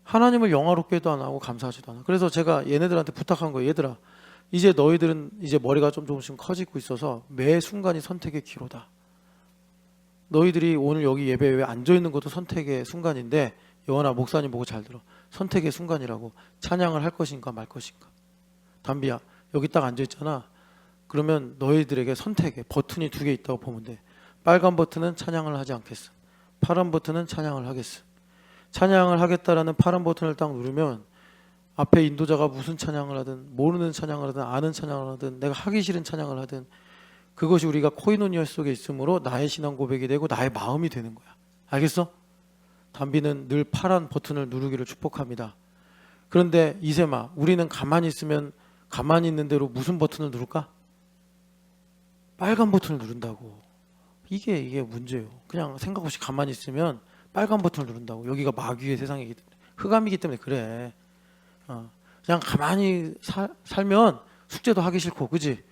하나님을 영화롭게도 안 하고 감사하지도 않아. 그래서 제가 얘네들한테 부탁한 거예요. 얘들아, 이제 너희들은 이제 머리가 좀 조금씩 커지고 있어서 매 순간이 선택의 기로다. 너희들이 오늘 여기 예배에 왜 앉아있는 것도 선택의 순간인데, 여원아, 목사님 보고 잘 들어. 선택의 순간이라고. 찬양을 할 것인가 말 것인가. 담비야, 여기 딱 앉아있잖아. 그러면 너희들에게 선택의 버튼이 2개 있다고 보면 돼. 빨간 버튼은 찬양을 하지 않겠음. 파란 버튼은 찬양을 하겠음. 찬양을 하겠다라는 파란 버튼을 딱 누르면 앞에 인도자가 무슨 찬양을 하든, 모르는 찬양을 하든, 아는 찬양을 하든, 내가 하기 싫은 찬양을 하든, 그것이 우리가 코이노니아 속에 있으므로 나의 신앙 고백이 되고 나의 마음이 되는 거야. 알겠어? 담비는 늘 파란 버튼을 누르기를 축복합니다. 그런데 이세마, 우리는 가만히 있으면 가만히 있는 대로 무슨 버튼을 누를까? 빨간 버튼을 누른다고. 이게 문제예요. 그냥 생각 없이 가만히 있으면 빨간 버튼을 누른다고. 여기가 마귀의 세상이기 때문에, 흑암이기 때문에 그래. 그냥 가만히 살면 숙제도 하기 싫고, 그지?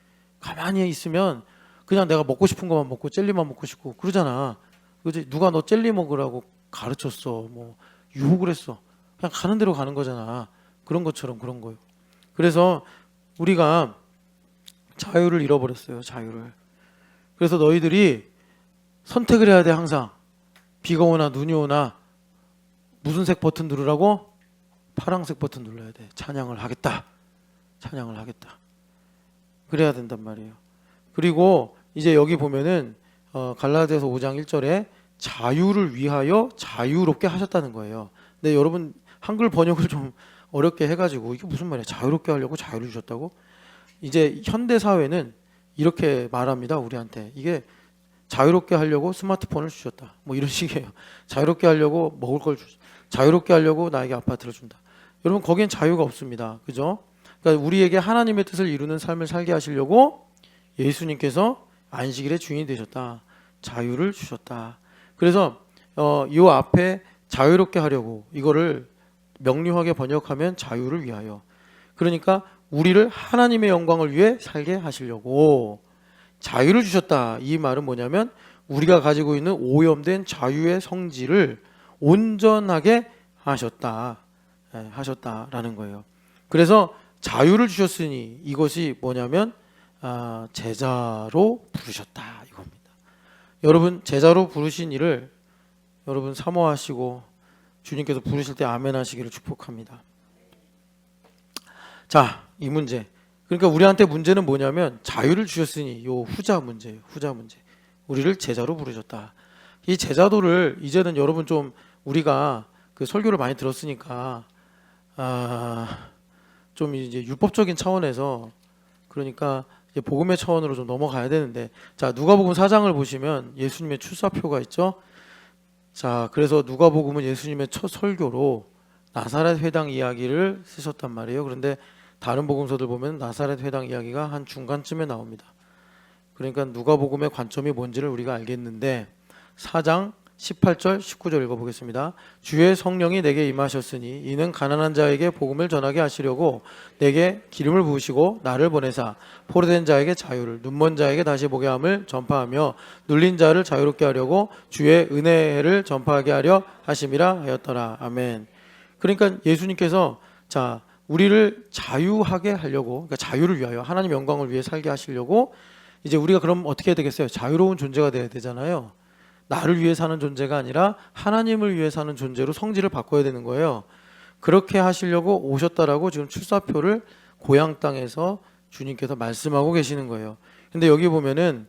가만히 있으면 그냥 내가 먹고 싶은 것만 먹고 젤리만 먹고 싶고 그러잖아. 그지? 누가 너 젤리 먹으라고 가르쳤어? 뭐 유혹을 했어? 그냥 가는 대로 가는 거잖아. 그런 것처럼 그런 거예요. 그래서 우리가 자유를 잃어버렸어요. 자유를. 그래서 너희들이 선택을 해야 돼. 항상 비가 오나 눈이 오나 무슨 색 버튼 누르라고? 파란색 버튼 눌러야 돼. 찬양을 하겠다. 찬양을 하겠다. 그래야 된단 말이에요. 그리고 이제 여기 보면은 갈라디아서 5장 1절에 자유를 위하여 자유롭게 하셨다는 거예요. 근데 여러분, 한글 번역을 좀 어렵게 해가지고 이게 무슨 말이야? 자유롭게 하려고 자유를 주셨다고? 이제 현대 사회는 이렇게 말합니다. 우리한테 이게 자유롭게 하려고 스마트폰을 주셨다. 뭐 이런 식이에요. 자유롭게 하려고 먹을 걸 주셨다. 자유롭게 하려고 나에게 아파트를 준다. 여러분, 거기엔 자유가 없습니다. 그죠? 그러니까 우리에게 하나님의 뜻을 이루는 삶을 살게 하시려고 예수님께서 안식일의 주인이 되셨다. 자유를 주셨다. 그래서 이 앞에 자유롭게 하려고, 이거를 명료하게 번역하면 자유를 위하여. 그러니까 우리를 하나님의 영광을 위해 살게 하시려고 자유를 주셨다. 이 말은 뭐냐면 우리가 가지고 있는 오염된 자유의 성질을 온전하게 하셨다라는 거예요. 그래서 자유를 주셨으니 이것이 뭐냐면 제자로 부르셨다 이겁니다. 여러분, 제자로 부르신 이를 여러분 사모하시고 주님께서 부르실 때 아멘 하시기를 축복합니다. 자, 이 문제. 그러니까 우리한테 문제는 뭐냐면 자유를 주셨으니 요 후자 문제예요. 후자 문제. 우리를 제자로 부르셨다. 이 제자도를 이제는 여러분 좀 우리가 그 설교를 많이 들었으니까 좀 이제 율법적인 차원에서, 그러니까 이제 복음의 차원으로 좀 넘어가야 되는데, 자, 누가복음 4장을 보시면 예수님의 출사표가 있죠. 자, 그래서 누가복음은 예수님의 첫 설교로 나사렛 회당 이야기를 쓰셨단 말이에요. 그런데 다른 복음서들 보면 나사렛 회당 이야기가 한 중간쯤에 나옵니다. 그러니까 누가복음의 관점이 뭔지를 우리가 알겠는데, 4장 18절 19절 읽어보겠습니다. 주의 성령이 내게 임하셨으니 이는 가난한 자에게 복음을 전하게 하시려고 내게 기름을 부으시고 나를 보내사 포로된 자에게 자유를, 눈먼 자에게 다시 보게 함을 전파하며 눌린 자를 자유롭게 하려고 주의 은혜를 전파하게 하려 하심이라 하였더라. 아멘. 그러니까 예수님께서 자, 우리를 자유하게 하려고, 그러니까 자유를 위하여, 하나님 영광을 위해 살게 하시려고, 이제 우리가 그럼 어떻게 해야 되겠어요? 자유로운 존재가 돼야 되잖아요. 나를 위해 사는 존재가 아니라 하나님을 위해 사는 존재로 성질을 바꿔야 되는 거예요. 그렇게 하시려고 오셨다라고 지금 출사표를 고향 땅에서 주님께서 말씀하고 계시는 거예요. 근데 여기 보면은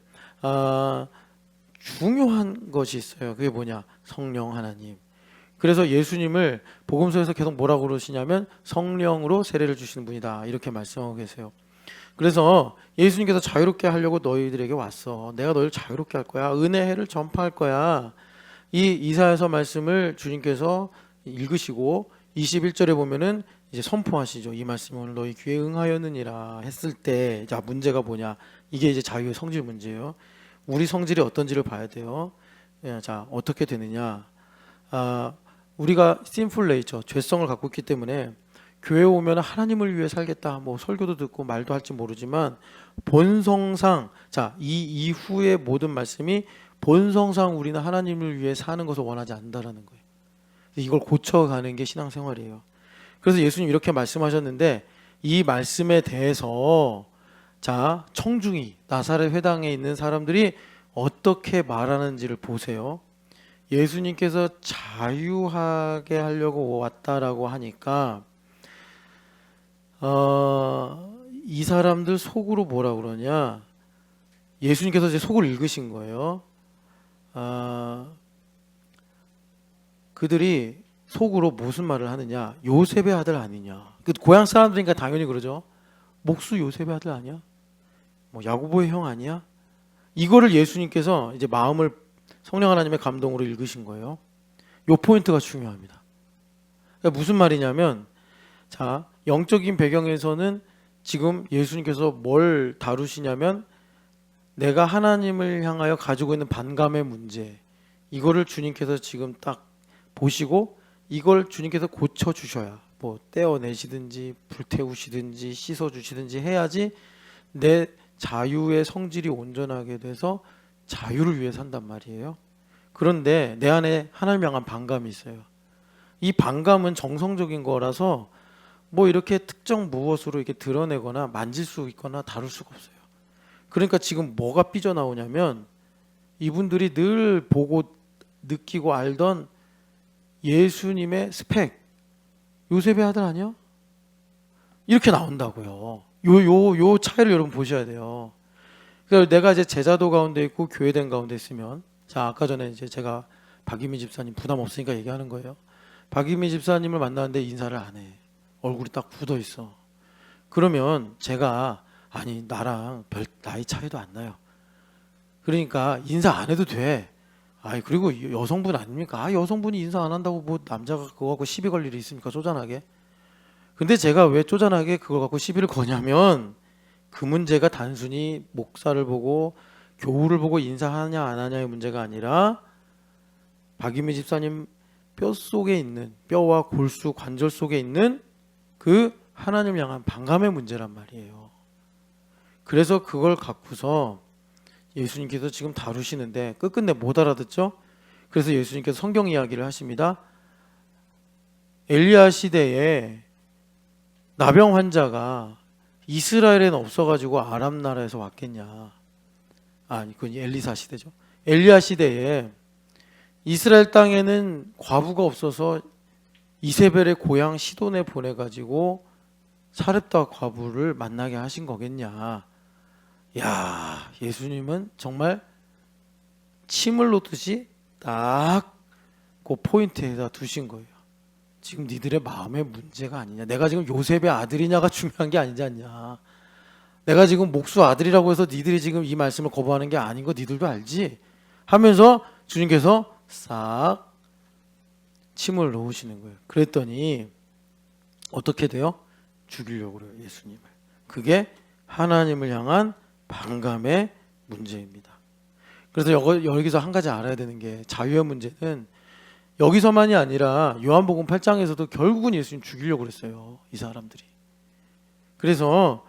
중요한 것이 있어요. 그게 뭐냐? 성령 하나님. 그래서 예수님을 복음서에서 계속 뭐라고 그러시냐면 성령으로 세례를 주시는 분이다 이렇게 말씀하고 계세요. 그래서 예수님께서 자유롭게 하려고 너희들에게 왔어. 내가 너희를 자유롭게 할 거야. 은혜를 전파할 거야. 이 이사야서 말씀을 주님께서 읽으시고 21절에 보면은 이제 선포하시죠. 이 말씀이 오늘 너희 귀에 응하였느니라 했을 때, 자, 문제가 뭐냐? 이게 이제 자유의 성질 문제예요. 우리 성질이 어떤지를 봐야 돼요. 예, 자, 어떻게 되느냐? 우리가 sinful nature, 죄성을 갖고 있기 때문에 교회 오면 하나님을 위해 살겠다, 뭐 설교도 듣고 말도 할지 모르지만 본성상, 자, 이 이후의 모든 말씀이 본성상 우리는 하나님을 위해 사는 것을 원하지 않는다라는 거예요. 이걸 고쳐가는 게 신앙생활이에요. 그래서 예수님 이렇게 말씀하셨는데 이 말씀에 대해서 자, 청중이 나사렛 회당에 있는 사람들이 어떻게 말하는지를 보세요. 예수님께서 자유하게 하려고 왔다라고 하니까 이 사람들 속으로 뭐라 그러냐? 예수님께서 이제 속을 읽으신 거예요. 그들이 속으로 무슨 말을 하느냐? 요셉의 아들 아니냐? 그 고향 사람들이니까 당연히 그러죠. 목수 요셉의 아들 아니야? 뭐 야고보의 형 아니야? 이거를 예수님께서 이제 마음을 성령 하나님의 감동으로 읽으신 거예요. 요 포인트가 중요합니다. 그러니까 무슨 말이냐면, 자, 영적인 배경에서는 지금 예수님께서 뭘 다루시냐면 내가 하나님을 향하여 가지고 있는 반감의 문제, 이거를 주님께서 지금 딱 보시고 이걸 주님께서 고쳐주셔야, 뭐 떼어내시든지 불태우시든지 씻어주시든지 해야지 내 자유의 성질이 온전하게 돼서 자유를 위해 산단 말이에요. 그런데 내 안에 하나님 향한 반감이 있어요. 이 반감은 정성적인 거라서 뭐 이렇게 특정 무엇으로 이렇게 드러내거나 만질 수 있거나 다룰 수가 없어요. 그러니까 지금 뭐가 삐져나오냐면 이분들이 늘 보고 느끼고 알던 예수님의 스펙, 요셉의 아들 아니야? 이렇게 나온다고요. 요 차이를 여러분 보셔야 돼요. 그러니까 내가 이제 제자도 가운데 있고 교회된 가운데 있으면, 자, 아까 전에 이제 제가 박유미 집사님 부담 없으니까 얘기하는 거예요. 박유미 집사님을 만나는데 인사를 안 해. 얼굴이 딱 굳어 있어. 그러면 제가 아니 나랑 별 나이 차이도 안 나요. 그러니까 인사 안 해도 돼. 아이 그리고 여성분 아닙니까? 여성분이 인사 안 한다고 뭐 남자가 그거 갖고 시비 걸 일이 있습니까? 쪼잔하게. 근데 제가 왜 쪼잔하게 그걸 갖고 시비를 거냐면 그 문제가 단순히 목사를 보고 교우를 보고 인사하냐 안 하냐의 문제가 아니라 박유미 집사님 뼛속에 있는, 뼈와 골수 관절 속에 있는 그 하나님 향한 반감의 문제란 말이에요. 그래서 그걸 갖고서 예수님께서 지금 다루시는데 끝끝내 못 알아듣죠? 그래서 예수님께서 성경 이야기를 하십니다. 엘리야 시대에 나병 환자가 이스라엘에는 없어가지고 아람 나라에서 왔겠냐? 아니, 그건 엘리사 시대죠. 엘리야 시대에 이스라엘 땅에는 과부가 없어서 이세벨의 고향 시돈에 보내가지고 사렙다 과부를 만나게 하신 거겠냐? 야, 예수님은 정말 침을 놓듯이 딱 그 포인트에다 두신 거예요. 지금 니들의 마음의 문제가 아니냐? 내가 지금 요셉의 아들이냐가 중요한 게 아니지 않냐? 내가 지금 목수 아들이라고 해서 니들이 지금 이 말씀을 거부하는 게 아닌 거 니들도 알지? 하면서 주님께서 싹 침을 놓으시는 거예요. 그랬더니 어떻게 돼요? 죽이려고 그래요, 예수님을. 그게 하나님을 향한 반감의 문제입니다. 그래서 여기서 한 가지 알아야 되는 게 자유의 문제는 여기서만이 아니라 요한복음 8장에서도 결국은 예수님 죽이려고 그랬어요, 이 사람들이. 그래서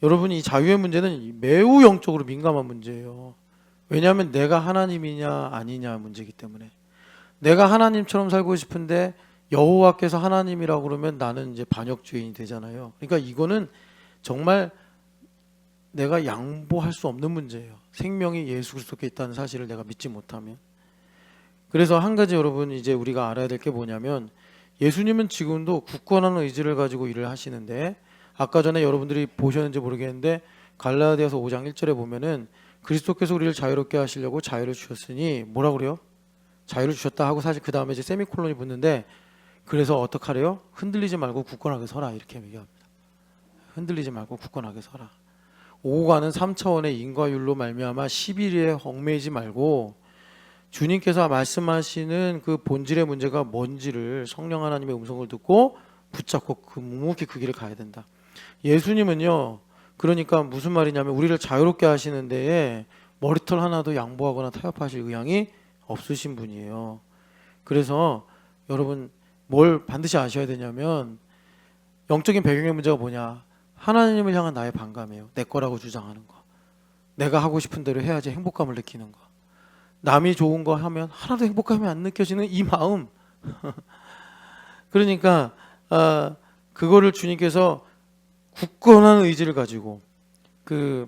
여러분이 이 자유의 문제는 매우 영적으로 민감한 문제예요. 왜냐하면 내가 하나님이냐 아니냐 문제이기 때문에. 내가 하나님처럼 살고 싶은데 여호와께서 하나님이라고 그러면 나는 이제 반역죄인이 되잖아요. 그러니까 이거는 정말 내가 양보할 수 없는 문제예요. 생명이 예수 그리스도께 있다는 사실을 내가 믿지 못하면. 그래서 한 가지 여러분 이제 우리가 알아야 될 게 뭐냐면 예수님은 지금도 굳건한 의지를 가지고 일을 하시는데 아까 전에 여러분들이 보셨는지 모르겠는데 갈라디아서 5장 1절에 보면은 그리스도께서 우리를 자유롭게 하시려고 자유를 주셨으니 뭐라 그래요? 자유를 주셨다 하고 사실 그 다음에 이제 세미콜론이 붙는데 그래서 어떡하래요? 흔들리지 말고 굳건하게 서라 이렇게 얘기합니다. 흔들리지 말고 굳건하게 서라. 오고 가는 3차원의 인과율로 말미암아 11일에 얽매이지 말고 주님께서 말씀하시는 그 본질의 문제가 뭔지를 성령 하나님의 음성을 듣고 붙잡고 묵묵히 그 길을 가야 된다. 예수님은요, 그러니까 무슨 말이냐면 우리를 자유롭게 하시는 데에 머리털 하나도 양보하거나 타협하실 의향이 없으신 분이에요. 그래서 여러분 뭘 반드시 아셔야 되냐면 영적인 배경의 문제가 뭐냐? 하나님을 향한 나의 반감이에요. 내 거라고 주장하는 거. 내가 하고 싶은 대로 해야지 행복감을 느끼는 거. 남이 좋은 거 하면 하나도 행복감이 안 느껴지는 이 마음. 그러니까 그거를 주님께서 굳건한 의지를 가지고 그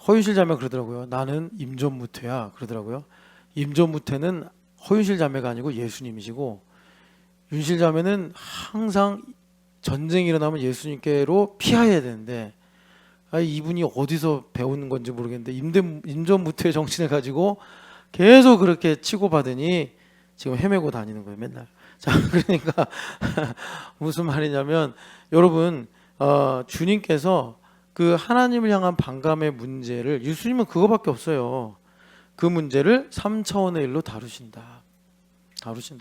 허윤실 자매가 그러더라고요. 나는 임전무태야 그러더라고요. 임전무태는 허윤실 자매가 아니고 예수님이시고 윤실 자매는 항상 전쟁이 일어나면 예수님께로 피해야 되는데 이분이 어디서 배우는 건지 모르겠는데 임전무태의 정신을 가지고 계속 그렇게 치고받으니 지금 헤매고 다니는 거예요 맨날. 자 그러니까 무슨 말이냐면 여러분 주님께서 그 하나님을 향한 반감의 문제를 예수님은 그거밖에 없어요. 그 문제를 3차원의 일로 다루신다.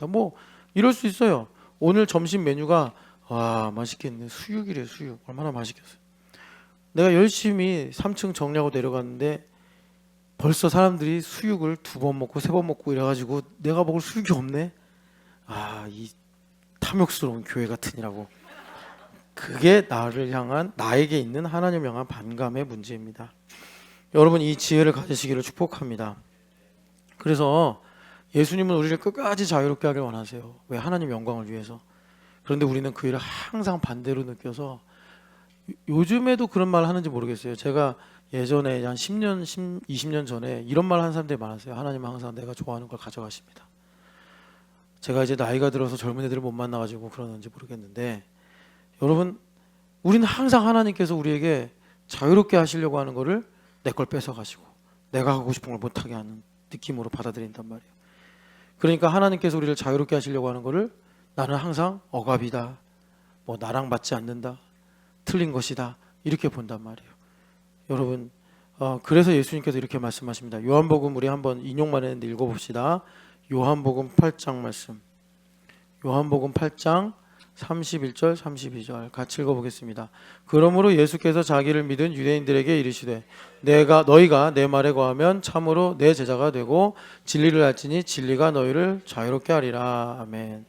뭐 이럴 수 있어요. 오늘 점심 메뉴가 와 맛있겠네. 수육이래 수육. 얼마나 맛있겠어요. 내가 열심히 3층 정리하고 내려갔는데 벌써 사람들이 수육을 2번 먹고 3번 먹고 이래가지고 내가 먹을 수육이 없네. 이 탐욕스러운 교회 같으니라고. 그게 나에게 있는 하나님을 향한 반감의 문제입니다. 여러분 이 지혜를 가지시기를 축복합니다. 그래서 예수님은 우리를 끝까지 자유롭게 하길 원하세요. 왜? 하나님 영광을 위해서. 그런데 우리는 그 일을 항상 반대로 느껴서 요즘에도 그런 말 하는지 모르겠어요. 제가 예전에 한 10년, 20년 전에 이런 말 하는 사람들이 많았어요. 하나님은 항상 내가 좋아하는 걸 가져가십니다. 제가 이제 나이가 들어서 젊은 애들을 못 만나가지고 그러는지 모르겠는데 여러분 우리는 항상 하나님께서 우리에게 자유롭게 하시려고 하는 거를 내 걸 뺏어가시고 내가 하고 싶은 걸 못하게 하는 느낌으로 받아들인단 말이에요. 그러니까 하나님께서 우리를 자유롭게 하시려고 하는 거를 나는 항상 억압이다, 뭐 나랑 맞지 않는다, 틀린 것이다 이렇게 본단 말이에요. 여러분 그래서 예수님께서 이렇게 말씀하십니다. 요한복음 우리 한번 인용만 했는데 읽어봅시다. 요한복음 8장 말씀. 요한복음 8장 31절 32절 같이 읽어보겠습니다. 그러므로 예수께서 자기를 믿은 유대인들에게 이르시되 너희가 내 말에 거하면 참으로 내 제자가 되고 진리를 알지니 진리가 너희를 자유롭게 하리라. 아멘.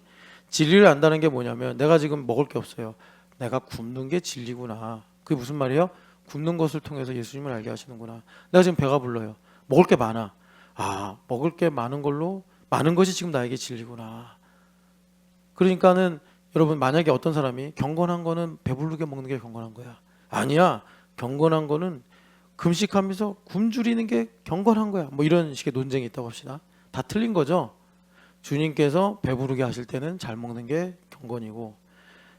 진리를 안다는 게 뭐냐면 내가 지금 먹을 게 없어요. 내가 굶는 게 진리구나. 그게 무슨 말이에요? 굶는 것을 통해서 예수님을 알게 하시는구나. 내가 지금 배가 불러요. 먹을 게 많아. 먹을 게 많은 걸로 많은 것이 지금 나에게 진리구나. 그러니까는 여러분 만약에 어떤 사람이 경건한 거는 배부르게 먹는 게 경건한 거야. 아니야. 경건한 거는 금식하면서 굶주리는 게 경건한 거야. 뭐 이런 식의 논쟁이 있다고 합시다. 다 틀린 거죠. 주님께서 배부르게 하실 때는 잘 먹는 게 경건이고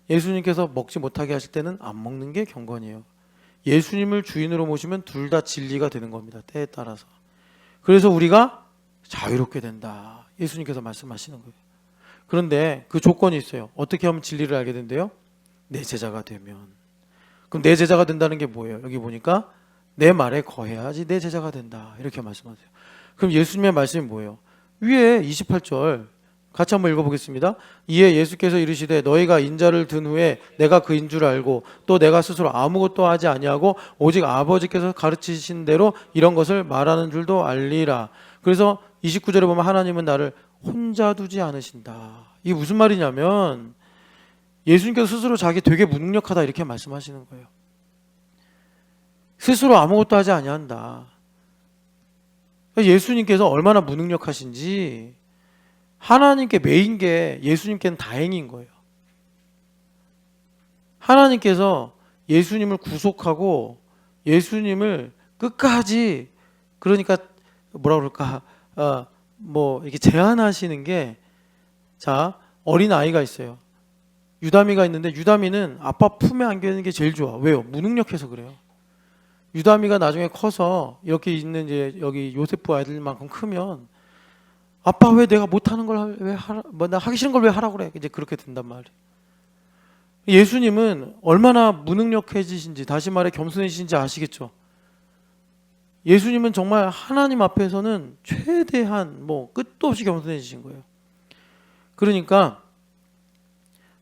예수님께서 먹지 못하게 하실 때는 안 먹는 게 경건이에요. 예수님을 주인으로 모시면 둘 다 진리가 되는 겁니다. 때에 따라서. 그래서 우리가 자유롭게 된다. 예수님께서 말씀하시는 거예요. 그런데 그 조건이 있어요. 어떻게 하면 진리를 알게 된대요? 내 제자가 되면. 그럼 내 제자가 된다는 게 뭐예요? 여기 보니까 내 말에 거해야지 내 제자가 된다. 이렇게 말씀하세요. 그럼 예수님의 말씀이 뭐예요? 위에 28절 같이 한번 읽어보겠습니다. 이에 예수께서 이르시되 너희가 인자를 든 후에 내가 그인 줄 알고 또 내가 스스로 아무것도 하지 아니하고 오직 아버지께서 가르치신 대로 이런 것을 말하는 줄도 알리라. 그래서 29절에 보면 하나님은 나를 혼자 두지 않으신다. 이게 무슨 말이냐면 예수님께서 스스로 자기 되게 무능력하다 이렇게 말씀하시는 거예요. 스스로 아무것도 하지 아니한다. 예수님께서 얼마나 무능력하신지 하나님께 매인 게 예수님께는 다행인 거예요. 하나님께서 예수님을 구속하고 예수님을 끝까지 그러니까 뭐라 그럴까 이렇게 제한하시는 게 자 어린 아이가 있어요. 유다미가 있는데 유다미는 아빠 품에 안기는 게 제일 좋아. 왜요? 무능력해서 그래요. 유다미가 나중에 커서 이렇게 있는 이제 여기 요세프 아이들만큼 크면 아빠 왜 내가 못하는 걸 왜 하라, 뭐 나 하기 싫은 걸 왜 하라고 그래? 이제 그렇게 된단 말이에요. 예수님은 얼마나 무능력해지신지, 다시 말해 겸손해지신지 아시겠죠? 예수님은 정말 하나님 앞에서는 최대한 뭐 끝도 없이 겸손해지신 거예요. 그러니까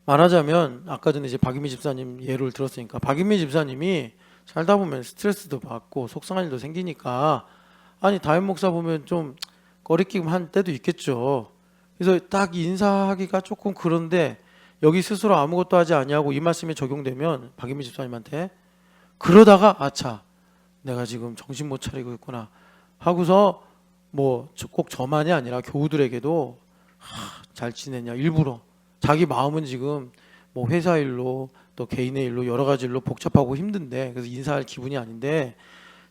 말하자면 아까 전에 이제 박인미 집사님 예를 들었으니까 박인미 집사님이 살다 보면 스트레스도 받고 속상한 일도 생기니까 아니 다임 목사 보면 좀 꺼리끼고 한 때도 있겠죠. 그래서 딱 인사하기가 조금 그런데 여기 스스로 아무것도 하지 아니하고 이 말씀이 적용되면 박인미 집사님한테 그러다가 아차 내가 지금 정신 못 차리고 있구나 하고서 뭐 꼭 저만이 아니라 교우들에게도 잘 지냈냐 일부러 자기 마음은 지금 뭐 회사 일로 또 개인의 일로 여러 가지 일로 복잡하고 힘든데 그래서 인사할 기분이 아닌데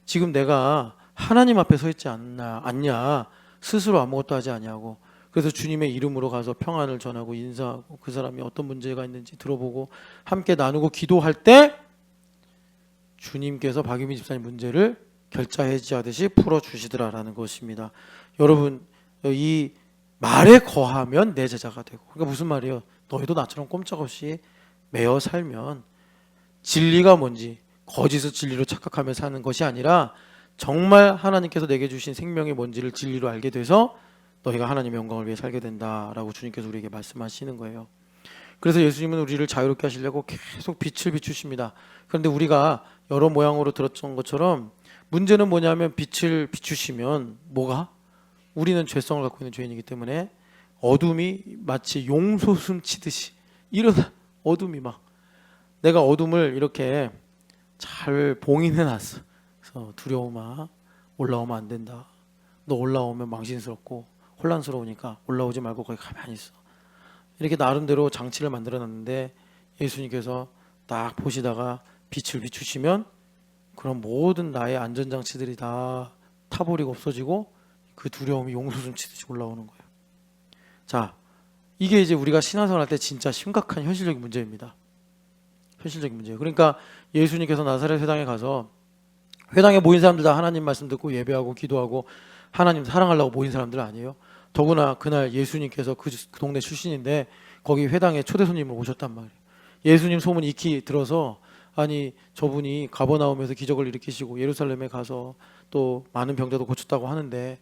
지금 내가 하나님 앞에 서 있지 않냐 스스로 아무것도 하지 않냐고 그래서 주님의 이름으로 가서 평안을 전하고 인사하고 그 사람이 어떤 문제가 있는지 들어보고 함께 나누고 기도할 때 주님께서 박유미 집사님 문제를 결자해지하듯이 풀어주시더라라는 것입니다. 여러분 이 말에 거하면 내 제자가 되고 그러니까 무슨 말이에요? 너희도 나처럼 꼼짝없이 매어 살면 진리가 뭔지 거짓의 진리로 착각하며 사는 것이 아니라 정말 하나님께서 내게 주신 생명이 뭔지를 진리로 알게 돼서 너희가 하나님의 영광을 위해 살게 된다라고 주님께서 우리에게 말씀하시는 거예요. 그래서 예수님은 우리를 자유롭게 하시려고 계속 빛을 비추십니다. 그런데 우리가 여러 모양으로 들었던 것처럼 문제는 뭐냐면 빛을 비추시면 뭐가? 우리는 죄성을 갖고 있는 죄인이기 때문에 어둠이 마치 용솟음 치듯이 일어나 어둠이 막 내가 어둠을 이렇게 잘 봉인해 놨어. 그래서 두려움아 올라오면 안 된다. 너 올라오면 망신스럽고 혼란스러우니까 올라오지 말고 거기 가만히 있어. 이렇게 나름대로 장치를 만들어 놨는데 예수님께서 딱 보시다가 빛을 비추시면 그런 모든 나의 안전장치들이 다 타버리고 없어지고 그 두려움이 용솟음 치듯이 올라오는 거예요. 자, 이게 이제 우리가 신앙생활 할 때 진짜 심각한 현실적인 문제입니다. 현실적인 문제예요. 그러니까 예수님께서 나사렛 회당에 가서 회당에 모인 사람들 다 하나님 말씀 듣고 예배하고 기도하고 하나님 사랑하려고 모인 사람들 아니에요. 더구나 그날 예수님께서 그 동네 출신인데 거기 회당에 초대 손님을 오셨단 말이에요. 예수님 소문 익히 들어서 아니 저분이 가버나움에서 기적을 일으키시고 예루살렘에 가서 또 많은 병자도 고쳤다고 하는데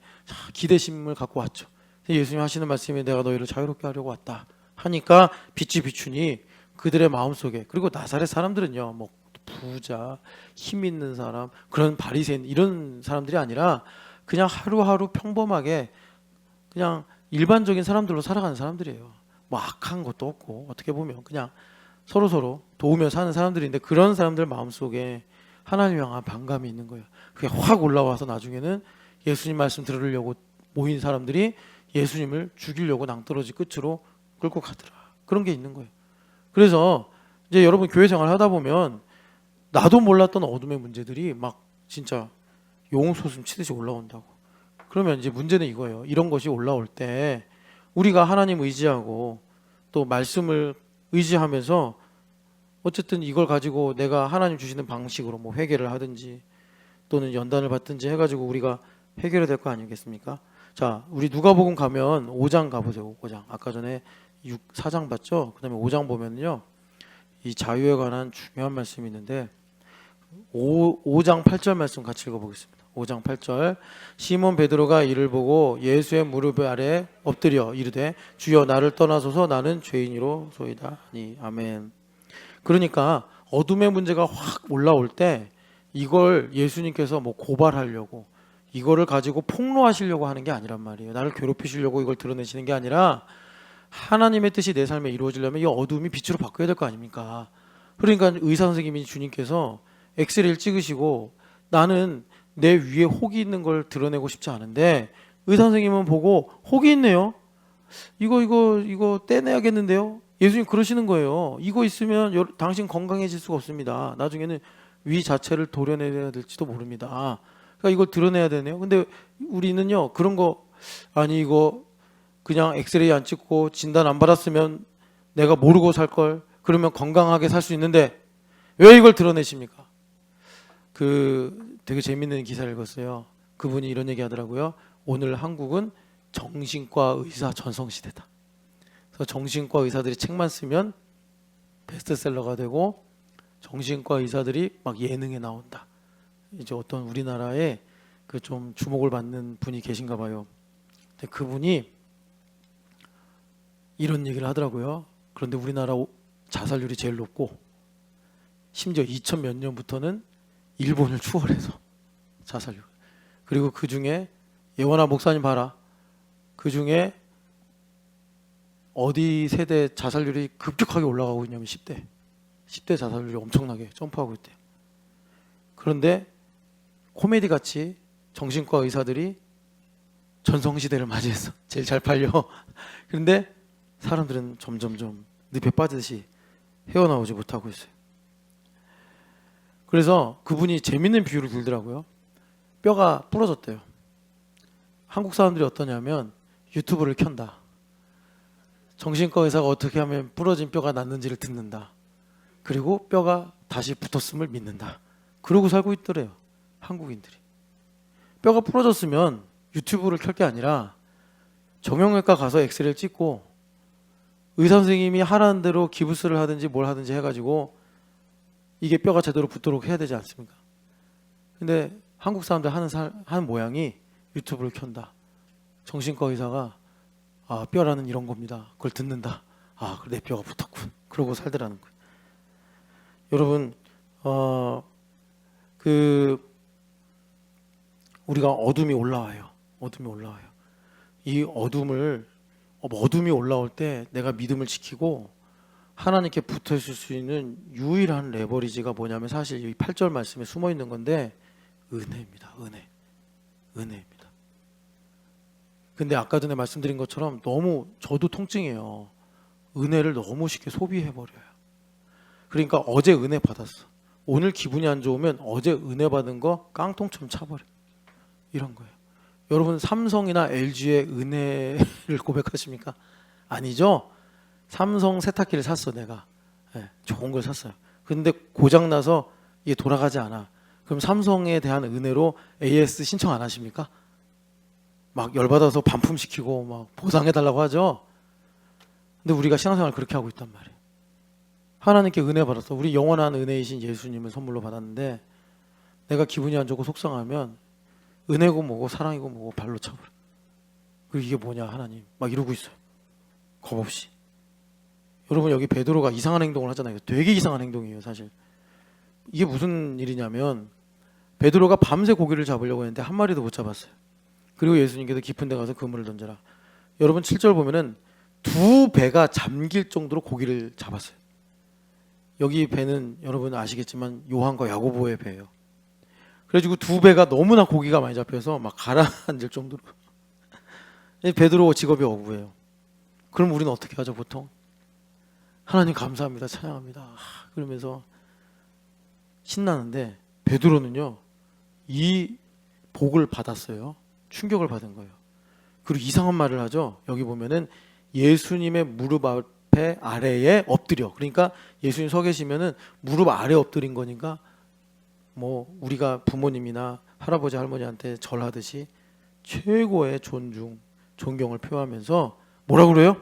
기대심을 갖고 왔죠. 예수님 하시는 말씀이 내가 너희를 자유롭게 하려고 왔다 하니까 빛이 비추니 그들의 마음속에 그리고 나사렛 사람들은요 뭐 부자 힘 있는 사람 그런 바리새인 이런 사람들이 아니라 그냥 하루하루 평범하게 그냥 일반적인 사람들로 살아가는 사람들이에요. 뭐 악한 것도 없고 어떻게 보면 그냥 서로 도우며 사는 사람들인데 그런 사람들 마음속에 하나님 향한 반감이 있는 거예요. 그게 확 올라와서 나중에는 예수님 말씀 들으려고 모인 사람들이 예수님을 죽이려고 낭떠러지 끝으로 끌고 가더라. 그런 게 있는 거예요. 그래서 이제 여러분 교회 생활 하다 보면 나도 몰랐던 어둠의 문제들이 막 진짜 용솟음 치듯이 올라온다고. 그러면 이제 문제는 이거예요. 이런 것이 올라올 때 우리가 하나님 의지하고 또 말씀을 의지하면서 어쨌든 이걸 가지고 내가 하나님 주시는 방식으로 뭐 회개를 하든지 또는 연단을 받든지 해가지고 우리가 해결해야 될 거 아니겠습니까? 자, 우리 누가복음 가면 5장 가보세요. 5장. 아까 전에 4장 봤죠? 그 다음에 5장 보면요. 이 자유에 관한 중요한 말씀이 있는데 5장 8절 말씀 같이 읽어보겠습니다. 5장 8절 시몬 베드로가 이를 보고 예수의 무릎 아래 엎드려 이르되 주여 나를 떠나소서 나는 죄인이로소이다. 아멘. 그러니까 어둠의 문제가 확 올라올 때 이걸 예수님께서 뭐 고발하려고 이거를 가지고 폭로하시려고 하는 게 아니란 말이에요. 나를 괴롭히시려고 이걸 드러내시는 게 아니라 하나님의 뜻이 내 삶에 이루어지려면 이 어둠이 빛으로 바꿔야 될 거 아닙니까? 그러니까 의사 선생님이 주님께서 엑스레이를 찍으시고 나는 내 위에 혹이 있는 걸 드러내고 싶지 않은데 의사 선생님은 보고 혹이 있네요. 이거 떼내야겠는데요. 예수님 그러시는 거예요. 이거 있으면 당신 건강해질 수가 없습니다. 나중에는 위 자체를 도려내야 될지도 모릅니다. 그러니까 이걸 드러내야 되네요. 근데 우리는요 그런 거 아니 이거 그냥 엑스레이 안 찍고 진단 안 받았으면 내가 모르고 살 걸 그러면 건강하게 살 수 있는데 왜 이걸 드러내십니까? 그 되게 재밌는 기사를 읽었어요. 그분이 이런 얘기 하더라고요. 오늘 한국은 정신과 의사 전성시대다. 그래서 정신과 의사들이 책만 쓰면 베스트셀러가 되고 정신과 의사들이 막 예능에 나온다. 이제 어떤 우리나라에 그 좀 주목을 받는 분이 계신가 봐요. 근데 그분이 이런 얘기를 하더라고요. 그런데 우리나라 자살률이 제일 높고 심지어 2000 몇 년부터는 일본을 추월해서 자살률. 그리고 그 중에 예원아 목사님 봐라. 그 중에 어디 세대 자살률이 급격하게 올라가고 있냐면 10대. 10대 자살률이 엄청나게 점프하고 있대요. 그런데 코미디 같이 정신과 의사들이 전성시대를 맞이해서 제일 잘 팔려. 그런데 사람들은 점점점 늪에 빠지듯이 헤어나오지 못하고 있어요. 그래서 그분이 재밌는 비유를 들더라고요. 뼈가 부러졌대요. 한국 사람들이 어떠냐면 유튜브를 켠다. 정신과 의사가 어떻게 하면 부러진 뼈가 낫는지를 듣는다. 그리고 뼈가 다시 붙었음을 믿는다. 그러고 살고 있더래요. 한국인들이. 뼈가 부러졌으면 유튜브를 켤 게 아니라 정형외과 가서 엑스레이를 찍고 의사 선생님이 하라는 대로 기부스를 하든지 뭘 하든지 해가지고 이게 뼈가 제대로 붙도록 해야 되지 않습니까? 근데 한국 사람들 하는 모양이 유튜브를 켠다. 정신과 의사가 아, 뼈라는 이런 겁니다. 그걸 듣는다. 아, 내 뼈가 붙었군. 그러고 살더라는 거예요. 여러분, 우리가 어둠이 올라와요. 어둠이 올라와요. 이 어둠이 올라올 때 내가 믿음을 지키고 하나님께 붙어 있을 수 있는 유일한 레버리지가 뭐냐면 사실 이 8절 말씀에 숨어 있는 건데 은혜입니다. 은혜입니다. 근데 아까 전에 말씀드린 것처럼 너무 저도 통증이에요. 은혜를 너무 쉽게 소비해버려요. 그러니까 어제 은혜 받았어. 오늘 기분이 안 좋으면 어제 은혜 받은 거 깡통처럼 차버려. 이런 거예요. 여러분 삼성이나 LG의 은혜를 고백하십니까? 아니죠? 삼성 세탁기를 샀어 내가. 네, 좋은 걸 샀어요. 근데 고장나서 이게 돌아가지 않아. 그럼 삼성에 대한 은혜로 AS 신청 안 하십니까? 막 열받아서 반품시키고 막 보상해달라고 하죠. 근데 우리가 신앙생활 그렇게 하고 있단 말이에요. 하나님께 은혜 받았어. 우리 영원한 은혜이신 예수님을 선물로 받았는데 내가 기분이 안 좋고 속상하면 은혜고 뭐고 사랑이고 뭐고 발로 차버려. 그리고 이게 뭐냐 하나님 막 이러고 있어요. 겁없이. 여러분 여기 베드로가 이상한 행동을 하잖아요. 되게 이상한 행동이에요 사실. 이게 무슨 일이냐면 베드로가 밤새 고기를 잡으려고 했는데 한 마리도 못 잡았어요. 그리고 예수님께서 깊은 데 가서 그물을 던져라. 여러분 7절 보면은 두 배가 잠길 정도로 고기를 잡았어요. 여기 배는 여러분 아시겠지만 요한과 야고보의 배예요. 그래가지고 두 배가 너무나 고기가 많이 잡혀서 막 가라앉을 정도로. 베드로 직업이 어부예요. 그럼 우리는 어떻게 하죠 보통? 하나님 감사합니다 찬양합니다 그러면서 신나는데 베드로는요 이 복을 받았어요. 충격을 받은 거예요. 그리고 이상한 말을 하죠. 여기 보면은 예수님의 무릎 앞에 아래에 엎드려. 그러니까 예수님 서 계시면은 무릎 아래 엎드린 거니까 뭐 우리가 부모님이나 할아버지 할머니한테 절하듯이 최고의 존경을 표하면서 뭐라 그래요?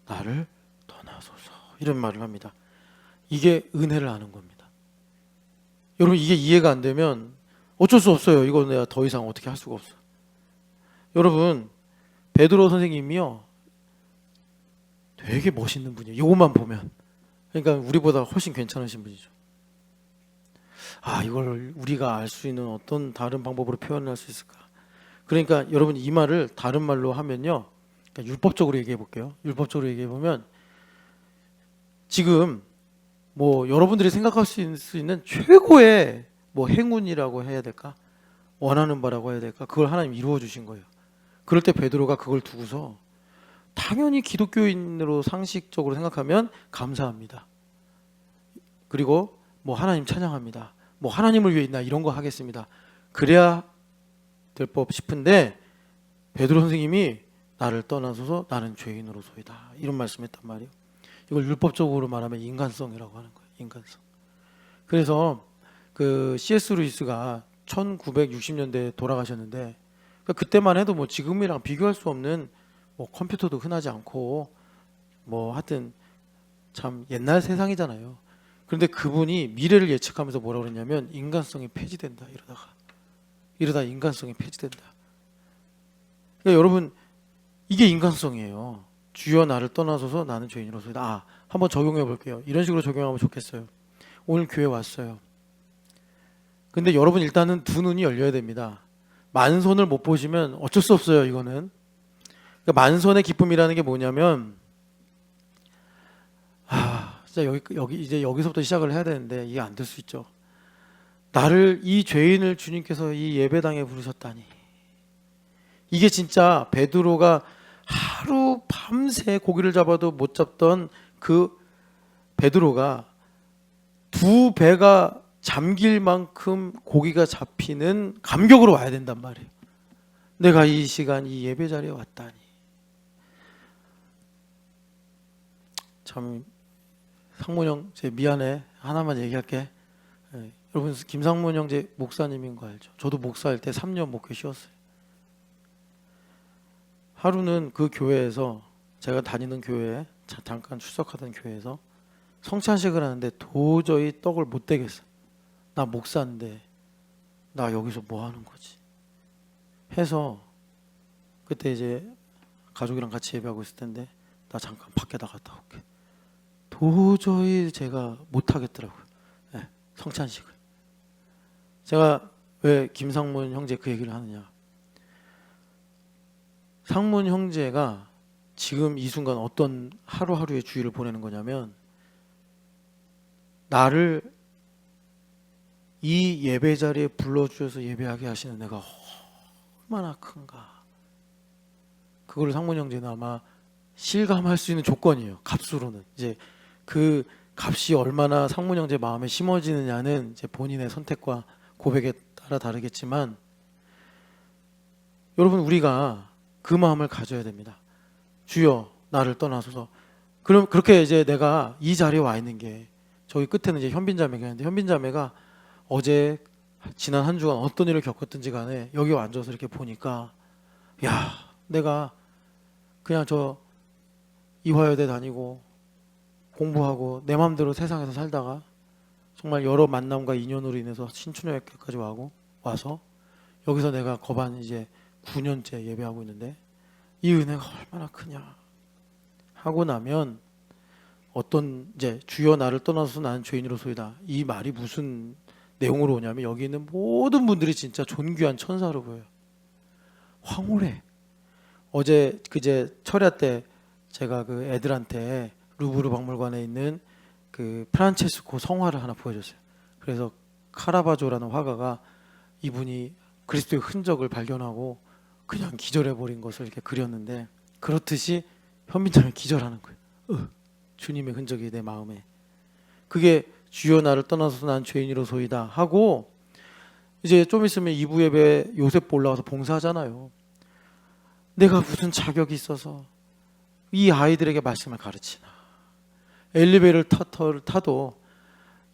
나를 떠나소서 이런 말을 합니다. 이게 은혜를 아는 겁니다. 여러분 이게 이해가 안 되면 어쩔 수 없어요. 이거 내가 더 이상 어떻게 할 수가 없어. 여러분 베드로 선생님이요 되게 멋있는 분이에요. 이것만 보면 그러니까 우리보다 훨씬 괜찮으신 분이죠. 아 이걸 우리가 알 수 있는 어떤 다른 방법으로 표현할 수 있을까? 그러니까 여러분 이 말을 다른 말로 하면요 그러니까 율법적으로 얘기해 볼게요. 율법적으로 얘기해 보면 지금 뭐 여러분들이 생각할 수 있는 최고의 뭐 행운이라고 해야 될까? 원하는 바라고 해야 될까? 그걸 하나님 이루어 주신 거예요. 그럴 때 베드로가 그걸 두고서 당연히 기독교인으로 상식적으로 생각하면 감사합니다. 그리고 뭐 하나님 찬양합니다. 뭐 하나님을 위해 있나 이런 거 하겠습니다. 그래야 될 법 싶은데 베드로 선생님이 나를 떠나소서 나는 죄인으로소이다 이런 말씀했단 말이에요. 이걸 율법적으로 말하면 인간성이라고 하는 거예요. 인간성. 그래서 그 C.S. 루이스가 1960년대에 돌아가셨는데 그러니까 그때만 해도 뭐 지금이랑 비교할 수 없는 뭐 컴퓨터도 흔하지 않고 뭐 하여튼 참 옛날 세상이잖아요. 그런데 그분이 미래를 예측하면서 뭐라 그랬냐면 인간성이 폐지된다 이러다 인간성이 폐지된다. 그러니까 여러분 이게 인간성이에요. 주여 나를 떠나소서 나는 죄인으로서이다. 한번 적용해 볼게요. 이런 식으로 적용하면 좋겠어요. 오늘 교회 왔어요. 근데 여러분 일단은 두 눈이 열려야 됩니다. 만손을 못 보시면 어쩔 수 없어요. 이거는 그러니까 만손의 기쁨이라는 게 뭐냐면 진짜 여기 이제 여기서부터 시작을 해야 되는데 이게 안 될 수 있죠. 나를 이 죄인을 주님께서 이 예배당에 부르셨다니. 이게 진짜 베드로가 하루 밤새 고기를 잡아도 못 잡던 그 베드로가 두 배가 잠길 만큼 고기가 잡히는 감격으로 와야 된단 말이에요. 내가 이 시간 이 예배 자리에 왔다니. 참 상문 형, 제 미안해. 하나만 얘기할게. 여러분 김상문 형제 목사님인 거 알죠? 저도 목사할 때 3년 목회 쉬었어요. 하루는 그 교회에서 제가 다니는 교회에 잠깐 출석하던 교회에서 성찬식을 하는데 도저히 떡을 못 대겠어. 나 목사인데 나 여기서 뭐 하는 거지? 해서 그때 이제 가족이랑 같이 예배하고 있을 텐데 나 잠깐 밖에 나갔다 올게. 도저히 제가 못 하겠더라고요. 네, 성찬식을. 제가 왜 김상문 형제 그 얘기를 하느냐? 상문 형제가 지금 이 순간 어떤 하루하루의 주의를 보내는 거냐면 나를 이 예배 자리에 불러주셔서 예배하게 하시는 내가 얼마나 큰가. 그걸 상문 형제는 아마 실감할 수 있는 조건이에요. 값으로는. 이제 그 값이 얼마나 상문 형제 마음에 심어지느냐는 이제 본인의 선택과 고백에 따라 다르겠지만 여러분 우리가 그 마음을 가져야 됩니다. 주여 나를 떠나소서. 그럼 그렇게 이제 내가 이 자리에 와 있는 게 저기 끝에는 이제 현빈 자매가 있는데 현빈 자매가 어제 지난 한 주간 어떤 일을 겪었든지 간에 여기 앉아서 이렇게 보니까 야 내가 그냥 저 이화여대 다니고 공부하고 내 마음대로 세상에서 살다가 정말 여러 만남과 인연으로 인해서 신춘여학교까지 와서 여기서 내가 거반 이제 9년째 예배하고 있는데 이 은혜가 얼마나 크냐 하고 나면 어떤 이제 주여 나를 떠나서 나는 죄인으로소이다 이 말이 무슨 내용으로 오냐면 여기 있는 모든 분들이 진짜 존귀한 천사로 보여요. 황홀해. 어제 그제 철야 때 제가 그 애들한테 루브르 박물관에 있는 그 프란체스코 성화를 하나 보여줬어요. 그래서 카라바조라는 화가가 이분이 그리스도의 흔적을 발견하고 그냥 기절해버린 것을 이렇게 그렸는데 그렇듯이 현민장이 기절하는 거예요. 주님의 흔적이 내 마음에. 그게 주여 나를 떠나서 난 죄인으로소이다 하고 이제 좀 있으면 2부 예배 요셉 올라가서 봉사하잖아요. 내가 무슨 자격이 있어서 이 아이들에게 말씀을 가르치나. 엘리베이터를 타도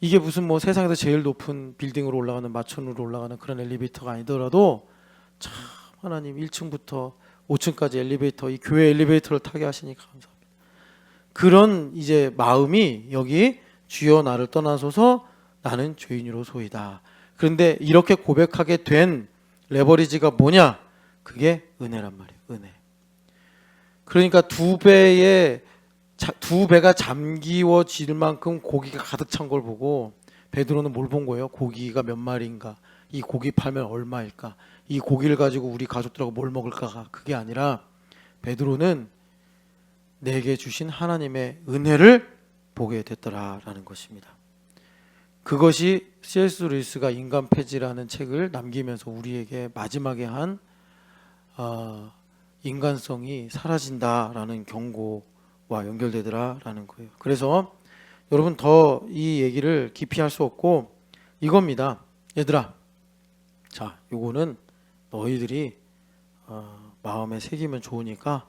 이게 무슨 뭐 세상에서 제일 높은 빌딩으로 올라가는 마천으로 올라가는 그런 엘리베이터가 아니더라도 참 하나님 1층부터 5층까지 엘리베이터 이 교회 엘리베이터를 타게 하시니 감사합니다. 그런 이제 마음이 여기 주여 나를 떠나소서 나는 죄인으로소이다. 그런데 이렇게 고백하게 된 레버리지가 뭐냐? 그게 은혜란 말이에요. 은혜. 그러니까 두 배가 잠기워질 만큼 고기가 가득 찬 걸 보고 베드로는 뭘 본 거예요? 고기가 몇 마리인가? 이 고기 팔면 얼마일까? 이 고기를 가지고 우리 가족들하고 뭘 먹을까가 그게 아니라 베드로는 내게 주신 하나님의 은혜를 보게 됐더라라는 것입니다. 그것이 C.S. 루이스가 인간 폐지라는 책을 남기면서 우리에게 마지막에 한 인간성이 사라진다라는 경고와 연결되더라라는 거예요. 그래서 여러분 더 이 얘기를 깊이 할 수 없고 이겁니다. 얘들아, 자, 요거는 너희들이 마음에 새기면 좋으니까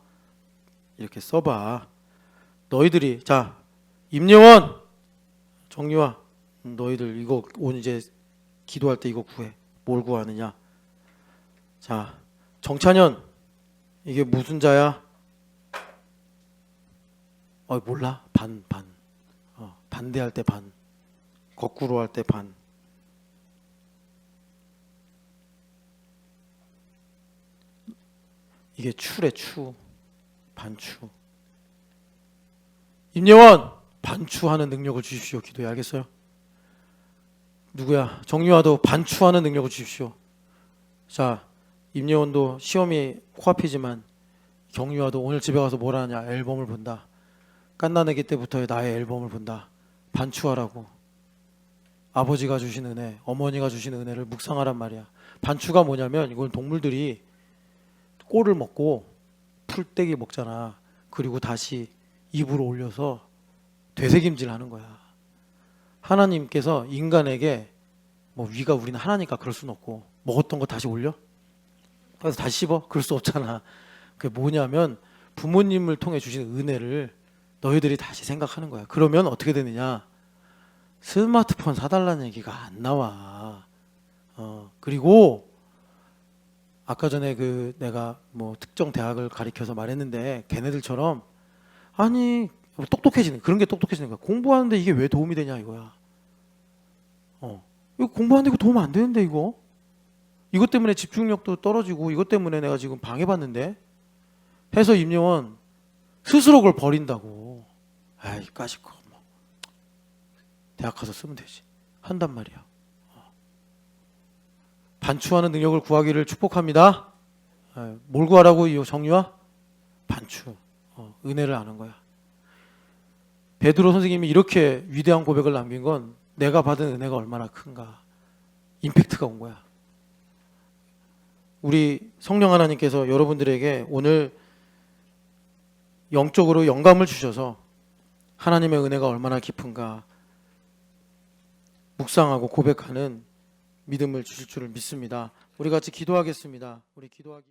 이렇게 써봐. 너희들이 자 임예원, 정리화, 너희들 이거 오늘 이제 기도할 때 이거 구해. 뭘 구하느냐? 자, 정찬현, 이게 무슨 자야? 몰라? 반. 반대할 때 반. 거꾸로 할 때 반. 이게 추래, 추. 반추. 임예원, 반추하는 능력을 주십시오. 기도해. 알겠어요? 누구야? 정유아도 반추하는 능력을 주십시오. 자, 임예원도 시험이 코앞이지만 정유아도 오늘 집에 가서 뭘 하냐? 앨범을 본다. 깐나내기 때부터의 나의 앨범을 본다. 반추하라고. 아버지가 주신 은혜, 어머니가 주신 은혜를 묵상하란 말이야. 반추가 뭐냐면 이건 동물들이 꼴을 먹고 풀떼기 먹잖아. 그리고 다시 입으로 올려서 되새김질 하는 거야. 하나님께서 인간에게 뭐 위가 우리는 하나니까 그럴 수는 없고 먹었던 거 다시 올려? 그래서 다시 씹어? 그럴 수 없잖아. 그게 뭐냐면 부모님을 통해 주신 은혜를 너희들이 다시 생각하는 거야. 그러면 어떻게 되느냐? 스마트폰 사달라는 얘기가 안 나와. 그리고 아까 전에 그 내가 뭐 특정 대학을 가리켜서 말했는데 걔네들처럼 아니 똑똑해지는 그런 게 똑똑해지는 거야. 공부하는데 이게 왜 도움이 되냐 이거야. 이거 공부하는데 이거 도움 안 되는데 이것 때문에 집중력도 떨어지고 이것 때문에 내가 지금 방해받는데 해서 임요원 스스로 그걸 버린다고. 아이 까짓거 뭐 대학 가서 쓰면 되지 한단 말이야. 반추하는 능력을 구하기를 축복합니다. 뭘 구하라고 이 정유아? 반추. 은혜를 아는 거야. 베드로 선생님이 이렇게 위대한 고백을 남긴 건 내가 받은 은혜가 얼마나 큰가. 임팩트가 온 거야. 우리 성령 하나님께서 여러분들에게 오늘 영적으로 영감을 주셔서 하나님의 은혜가 얼마나 깊은가 묵상하고 고백하는 믿음을 주실 줄을 믿습니다. 우리 같이 기도하겠습니다. 우리 기도하기